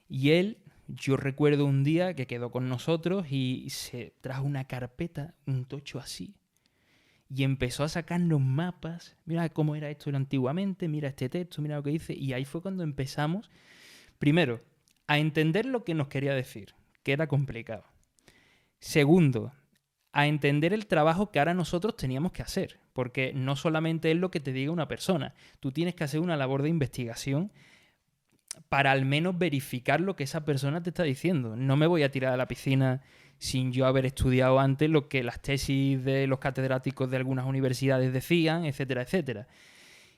Y él, yo recuerdo un día que quedó con nosotros y se trajo una carpeta, un tocho así, y empezó a sacarnos mapas. Mira cómo era esto antiguamente, mira este texto, mira lo que dice. Y ahí fue cuando empezamos, primero, a entender lo que nos quería decir, que era complicado. Segundo, a entender el trabajo que ahora nosotros teníamos que hacer, porque no solamente es lo que te diga una persona, tú tienes que hacer una labor de investigación para al menos verificar lo que esa persona te está diciendo. No me voy a tirar a la piscina sin yo haber estudiado antes lo que las tesis de los catedráticos de algunas universidades decían, etcétera, etcétera.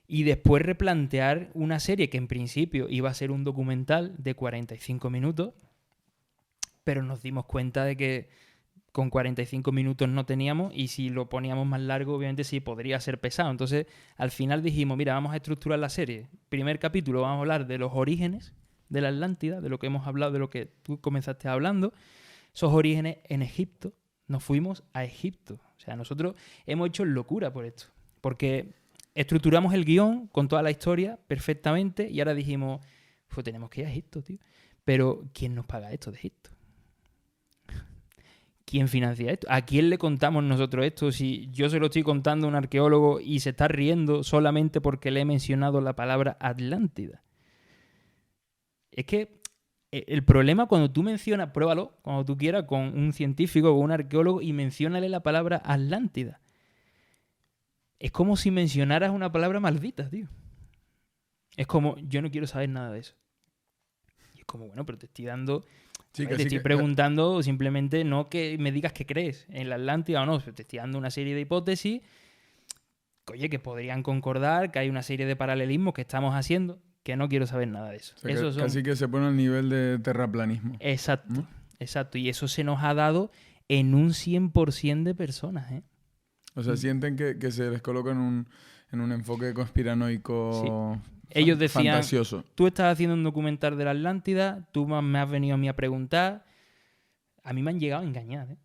Y después replantear una serie que en principio iba a ser un documental de 45 minutos, pero nos dimos cuenta de que con 45 minutos no teníamos, y si lo poníamos más largo, obviamente sí podría ser pesado. Entonces, al final dijimos, mira, vamos a estructurar la serie. Primer capítulo vamos a hablar de los orígenes de la Atlántida, de lo que hemos hablado, de lo que tú comenzaste hablando. Esos orígenes en Egipto. Nos fuimos a Egipto. O sea, nosotros hemos hecho locura por esto. Porque estructuramos el guión con toda la historia perfectamente y ahora dijimos, pues tenemos que ir a Egipto, tío. Pero, ¿quién nos paga esto de Egipto? ¿Quién financia esto? ¿A quién le contamos nosotros esto? Si yo se lo estoy contando a un arqueólogo y se está riendo solamente porque le he mencionado la palabra Atlántida. Es que el problema cuando tú mencionas, pruébalo, cuando tú quieras, con un científico o un arqueólogo y menciónale la palabra Atlántida. Es como si mencionaras una palabra maldita, tío. Es como, yo no quiero saber nada de eso. Y es como, bueno, pero te estoy dando... Sí, te estoy preguntando simplemente, no que me digas que crees en la Atlántida o no, te estoy dando una serie de hipótesis, oye, que podrían concordar, que hay una serie de paralelismos que estamos haciendo, que no quiero saber nada de eso. O sea, casi que se pone al nivel de terraplanismo. Exacto, ¿no? exacto. Y eso se nos ha dado en un 100% de personas, ¿eh? O sea, sienten que se les coloca en un enfoque conspiranoico. Sí. Ellos decían, fantasioso. Tú estás haciendo un documental de la Atlántida, tú me has venido a mí a preguntar. A mí me han llegado a engañar, ¿eh?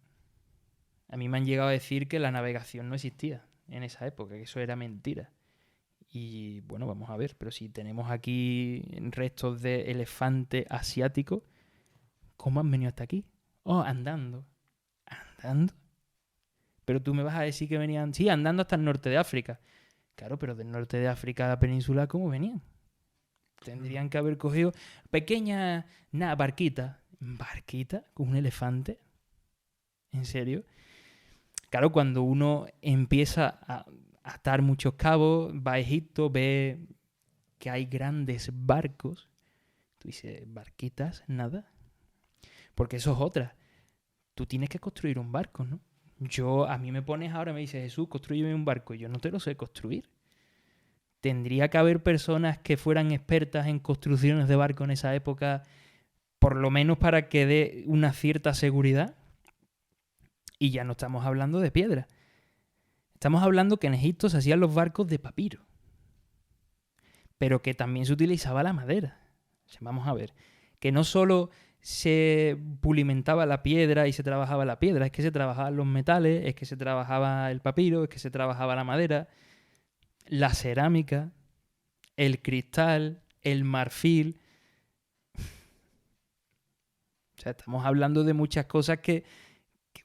A mí me han llegado a decir que la navegación no existía en esa época, que eso era mentira. Y bueno, vamos a ver, pero si tenemos aquí restos de elefante asiático, ¿cómo han venido hasta aquí? Oh, andando. ¿Andando? Pero tú me vas a decir que venían, sí, andando hasta el norte de África. Claro, pero del norte de África a la península, ¿cómo venían? Tendrían que haber cogido pequeña, barquita. ¿Barquita? ¿Con un elefante? ¿En serio? Claro, cuando uno empieza a atar muchos cabos, va a Egipto, ve que hay grandes barcos. Tú dices, ¿barquitas? Nada. Porque eso es otra. Tú tienes que construir un barco, ¿no? A mí me pones ahora y me dices, Jesús, construyeme un barco. Yo no te lo sé construir. Tendría que haber personas que fueran expertas en construcciones de barco en esa época, por lo menos para que dé una cierta seguridad. Y ya no estamos hablando de piedra. Estamos hablando que en Egipto se hacían los barcos de papiro, pero que también se utilizaba la madera. O sea, vamos a ver, que no solo se pulimentaba la piedra y se trabajaba la piedra, es que se trabajaban los metales, es que se trabajaba el papiro, es que se trabajaba la madera, la cerámica, el cristal, el marfil. O sea, estamos hablando de muchas cosas que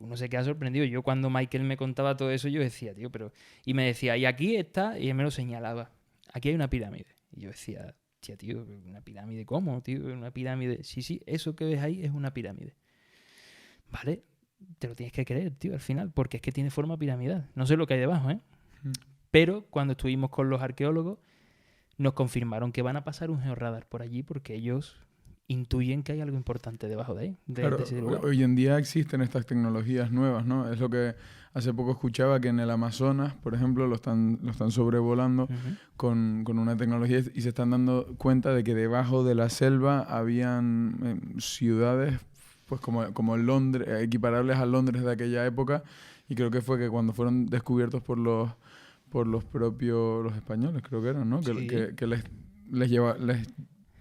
uno se queda sorprendido. Yo cuando Michael me contaba todo eso, yo decía, tío, pero... Y me decía, y aquí está, y él me lo señalaba, aquí hay una pirámide. Y yo decía, tío, ¿una pirámide cómo, tío? ¿Una pirámide? Sí, eso que ves ahí es una pirámide. ¿Vale? Te lo tienes que creer, tío, al final, porque es que tiene forma piramidal. No sé lo que hay debajo, ¿eh? Pero cuando estuvimos con los arqueólogos, nos confirmaron que van a pasar un georradar por allí porque ellos intuyen que hay algo importante debajo de ahí. Claro, hoy en día existen estas tecnologías nuevas, ¿no? Es lo que hace poco escuchaba, que en el Amazonas, por ejemplo, lo están sobrevolando con una tecnología y se están dando cuenta de que debajo de la selva habían ciudades pues como Londres, equiparables a Londres de aquella época, y creo que fue que cuando fueron descubiertos por los propios los españoles, creo que eran, ¿no? Sí. Que les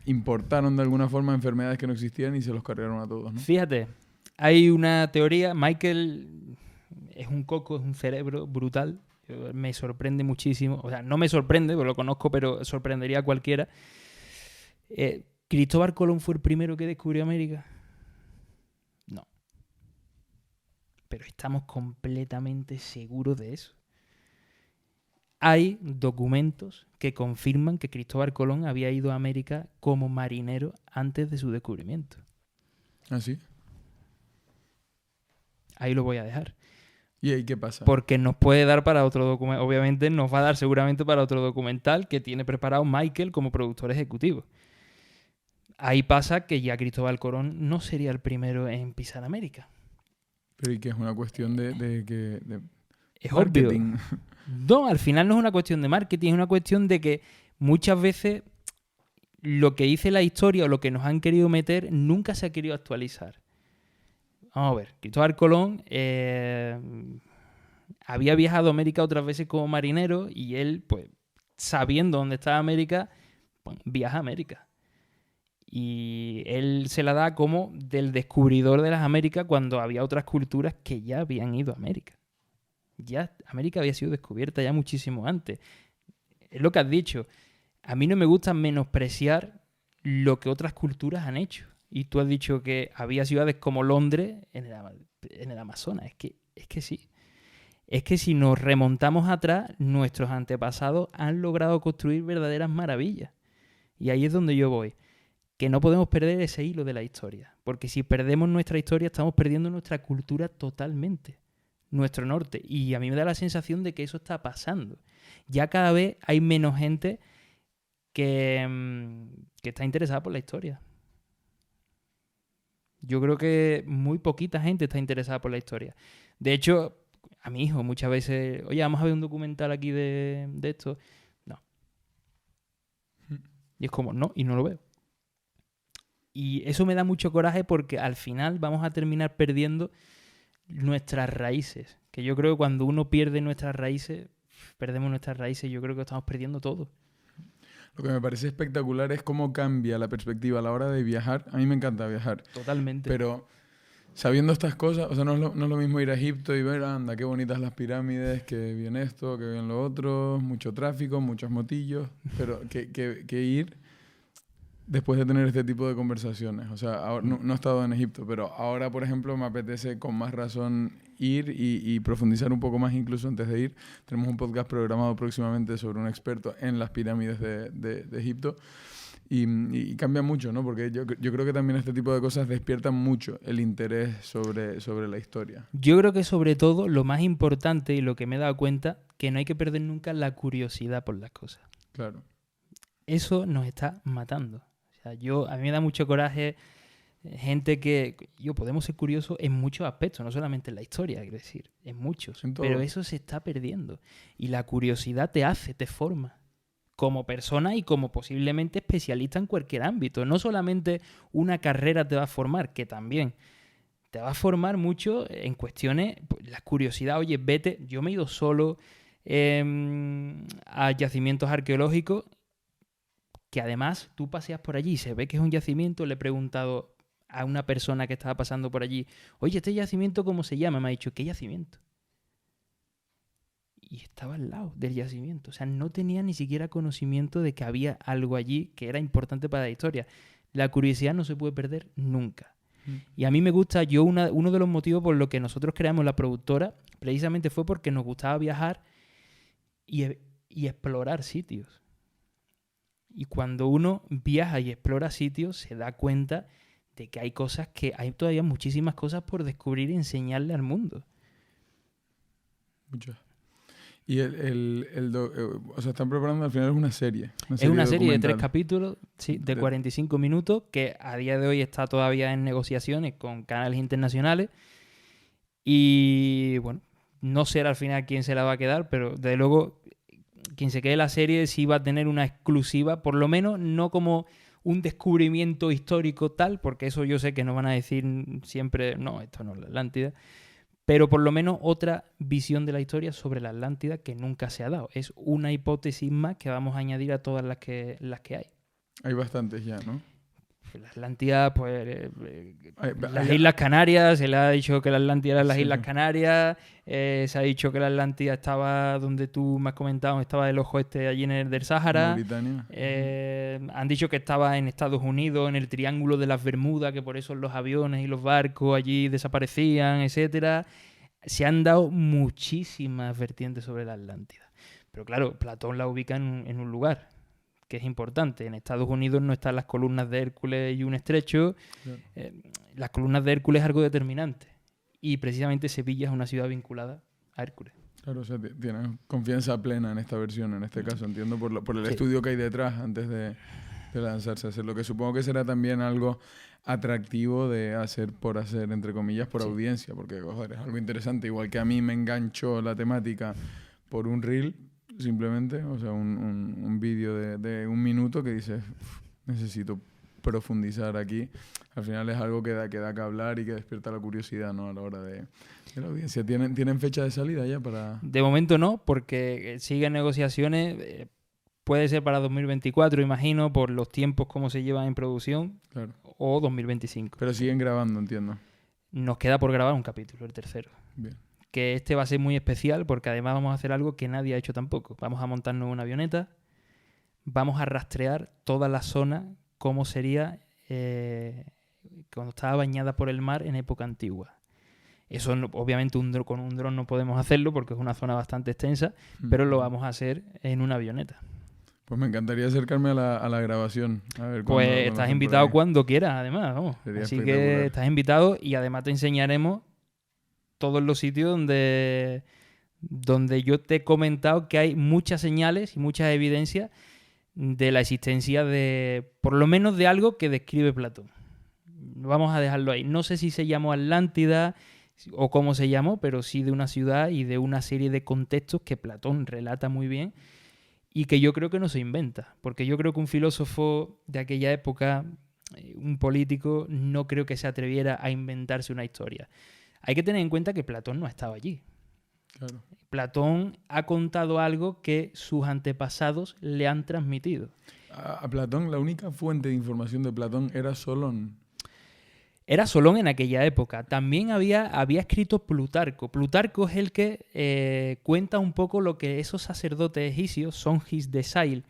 importaron de alguna forma enfermedades que no existían y se los cargaron a todos, ¿no? Fíjate, hay una teoría. Michael es un coco, es un cerebro brutal. Me sorprende muchísimo. O sea, no me sorprende, porque lo conozco, pero sorprendería a cualquiera. ¿Cristóbal Colón fue el primero que descubrió América? No. Pero estamos completamente seguros de eso. Hay documentos que confirman que Cristóbal Colón había ido a América como marinero antes de su descubrimiento. ¿Ah, sí? Ahí lo voy a dejar. ¿Y ahí qué pasa? Porque nos puede dar para otro documental. Obviamente nos va a dar seguramente para otro documental que tiene preparado Michael como productor ejecutivo. Ahí pasa que ya Cristóbal Colón no sería el primero en pisar América. Pero ¿y qué es una cuestión de es marketing? Obvio. No, al final no es una cuestión de marketing, es una cuestión de que muchas veces lo que dice la historia o lo que nos han querido meter nunca se ha querido actualizar. Vamos a ver, Cristóbal Colón había viajado a América otras veces como marinero y él, pues, sabiendo dónde estaba América, pues, viaja a América. Y él se la da como del descubridor de las Américas cuando había otras culturas que ya habían ido a América. Ya América había sido descubierta ya muchísimo antes. Es lo que has dicho. A mí no me gusta menospreciar lo que otras culturas han hecho. Y tú has dicho que había ciudades como Londres en el Amazonas. Es que sí. Es que si nos remontamos atrás, nuestros antepasados han logrado construir verdaderas maravillas. Y ahí es donde yo voy. Que no podemos perder ese hilo de la historia. Porque si perdemos nuestra historia, estamos perdiendo nuestra cultura totalmente. Nuestro norte. Y a mí me da la sensación de que eso está pasando. Ya cada vez hay menos gente que está interesada por la historia. Yo creo que muy poquita gente está interesada por la historia. De hecho, a mi hijo muchas veces, oye, vamos a ver un documental aquí de esto. No. Y es como, no, y no lo veo. Y eso me da mucho coraje porque al final vamos a terminar perdiendo nuestras raíces. Que yo creo que cuando uno pierde nuestras raíces, perdemos nuestras raíces, yo creo que estamos perdiendo todo. Lo que me parece espectacular es cómo cambia la perspectiva a la hora de viajar. A mí me encanta viajar. Totalmente. Pero sabiendo estas cosas, o sea, no es lo mismo ir a Egipto y ver, anda, qué bonitas las pirámides, que bien esto, que bien lo otro, mucho tráfico, muchos motillos, pero que ir después de tener este tipo de conversaciones. O sea, ahora, no he estado en Egipto, pero ahora, por ejemplo, me apetece con más razón ir y profundizar un poco más incluso antes de ir. Tenemos un podcast programado próximamente sobre un experto en las pirámides de Egipto. Y cambia mucho, ¿no? Porque yo creo que también este tipo de cosas despiertan mucho el interés sobre la historia. Yo creo que sobre todo lo más importante y lo que me he dado cuenta, que no hay que perder nunca la curiosidad por las cosas. Claro. Eso nos está matando. O sea, a mí me da mucho coraje gente podemos ser curiosos en muchos aspectos, no solamente en la historia, quiero decir, en muchos. Pero eso se está perdiendo. Y la curiosidad te forma como persona y como posiblemente especialista en cualquier ámbito. No solamente una carrera te va a formar, que también te va a formar mucho en cuestiones, pues, la curiosidad, oye, vete, yo me he ido solo a yacimientos arqueológicos, que además tú paseas por allí y se ve que es un yacimiento. Le he preguntado a una persona que estaba pasando por allí, oye, ¿este yacimiento cómo se llama? Me ha dicho, ¿qué yacimiento? Y estaba al lado del yacimiento. O sea, no tenía ni siquiera conocimiento de que había algo allí que era importante para la historia. La curiosidad no se puede perder nunca. Y a mí me gusta, uno de los motivos por los que nosotros creamos la productora, precisamente fue porque nos gustaba viajar y explorar sitios. Y cuando uno viaja y explora sitios, se da cuenta de que hay todavía muchísimas cosas por descubrir y enseñarle al mundo. Muchas. Y o sea, están preparando, al final es una serie. Es una serie de 3 capítulos, sí, de 45 minutos, que a día de hoy está todavía en negociaciones con canales internacionales. Y bueno, no sé al final quién se la va a quedar, pero desde luego quien se quede la serie sí va a tener una exclusiva, por lo menos no como un descubrimiento histórico tal, porque eso yo sé que nos van a decir siempre, no, esto no es la Atlántida, pero por lo menos otra visión de la historia sobre la Atlántida que nunca se ha dado. Es una hipótesis más que vamos a añadir a todas las que hay. Hay bastantes ya, ¿no? La Atlántida, pues las Islas Canarias, se le ha dicho que la Atlántida eran las Islas Canarias, se ha dicho que la Atlántida estaba donde tú me has comentado, estaba el ojo allí en el del Sáhara. Mauritania. Han dicho que estaba en Estados Unidos, en el Triángulo de las Bermudas, que por eso los aviones y los barcos allí desaparecían, etcétera. Se han dado muchísimas vertientes sobre la Atlántida. Pero claro, Platón la ubica en un lugar que es importante. En Estados Unidos no están las columnas de Hércules y un estrecho. Claro. Las columnas de Hércules es algo determinante. Y precisamente Sevilla es una ciudad vinculada a Hércules. Claro, o sea, tienes confianza plena en esta versión, en este caso, entiendo, por el estudio que hay detrás antes de lanzarse a hacer. Lo que supongo que será también algo atractivo de hacer por hacer, entre comillas, por audiencia, porque joder, es algo interesante. Igual que a mí me enganchó la temática por un reel, simplemente, o sea, un vídeo de 1 minuto que dices, necesito profundizar aquí. Al final es algo que da que hablar y que despierta la curiosidad, ¿no? A la hora de la audiencia. ¿Tienen fecha de salida ya para...? De momento no, porque siguen negociaciones. Puede ser para 2024, imagino, por los tiempos como se llevan en producción. Claro. O 2025. Pero siguen grabando, entiendo. Nos queda por grabar un capítulo, el tercero. Bien. Que este va a ser muy especial porque además vamos a hacer algo que nadie ha hecho tampoco. Vamos a montarnos una avioneta, vamos a rastrear toda la zona como sería cuando estaba bañada por el mar en época antigua. Eso obviamente con un dron no podemos hacerlo porque es una zona bastante extensa, pero lo vamos a hacer en una avioneta. Pues me encantaría acercarme a la grabación. A ver pues estás invitado cuando quieras, además. Vamos. Así que estás invitado y además te enseñaremos todos los sitios donde yo te he comentado que hay muchas señales y muchas evidencias de la existencia por lo menos de algo que describe Platón. Vamos a dejarlo ahí. No sé si se llamó Atlántida o cómo se llamó, pero sí de una ciudad y de una serie de contextos que Platón relata muy bien y que yo creo que no se inventa. Porque yo creo que un filósofo de aquella época, un político, no creo que se atreviera a inventarse una historia. Hay que tener en cuenta que Platón no ha estado allí. Claro. Platón ha contado algo que sus antepasados le han transmitido. A Platón, la única fuente de información de Platón era Solón. Era Solón en aquella época. También había escrito Plutarco. Plutarco es el que cuenta un poco lo que esos sacerdotes egipcios, Songis de Sail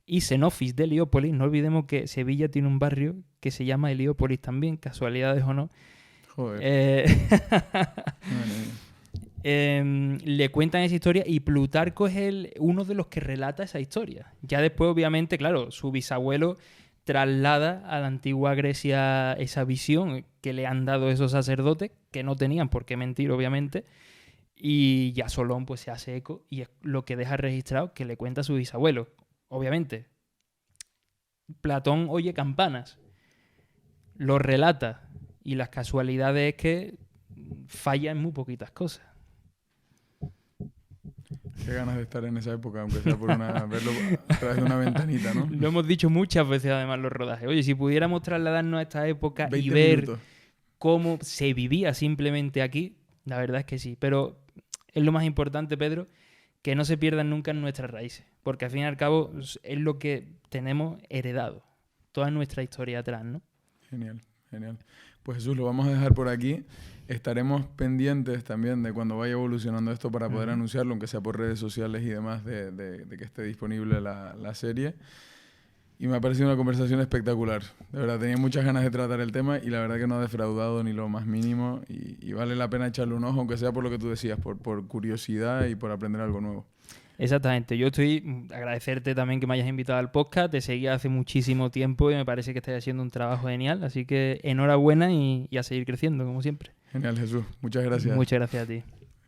y Xenofis de Heliópolis, no olvidemos que Sevilla tiene un barrio que se llama Heliópolis también, casualidades o no. Joder. Le cuentan esa historia y Plutarco es uno de los que relata esa historia. Ya después, obviamente, claro, su bisabuelo traslada a la antigua Grecia esa visión que le han dado esos sacerdotes, que no tenían por qué mentir, obviamente, y ya Solón pues se hace eco y es lo que deja registrado que le cuenta a su bisabuelo. Obviamente, Platón oye campanas, lo relata y las casualidades es que falla en muy poquitas cosas. Qué ganas de estar en esa época, aunque sea por verlo a través de una ventanita, ¿no? Lo hemos dicho muchas veces además los rodajes. Oye, si pudiéramos trasladarnos a esta época y 20 ver minutos. cómo se vivía simplemente aquí, la verdad es que sí. Pero es lo más importante, Pedro, que no se pierdan nunca en nuestras raíces. Porque al fin y al cabo es lo que tenemos heredado. Toda nuestra historia atrás, ¿no? Genial, genial. Pues Jesús, lo vamos a dejar por aquí. Estaremos pendientes también de cuando vaya evolucionando esto para poder anunciarlo, aunque sea por redes sociales y demás, de que esté disponible la serie. Y me ha parecido una conversación espectacular. De verdad, tenía muchas ganas de tratar el tema y la verdad que no ha defraudado ni lo más mínimo. Y vale la pena echarle un ojo, aunque sea por lo que tú decías, por curiosidad y por aprender algo nuevo. Exactamente. Yo agradecerte también que me hayas invitado al podcast. Te seguía hace muchísimo tiempo y me parece que estás haciendo un trabajo genial. Así que enhorabuena y a seguir creciendo, como siempre. Genial, Jesús. Muchas gracias. Muchas gracias a ti.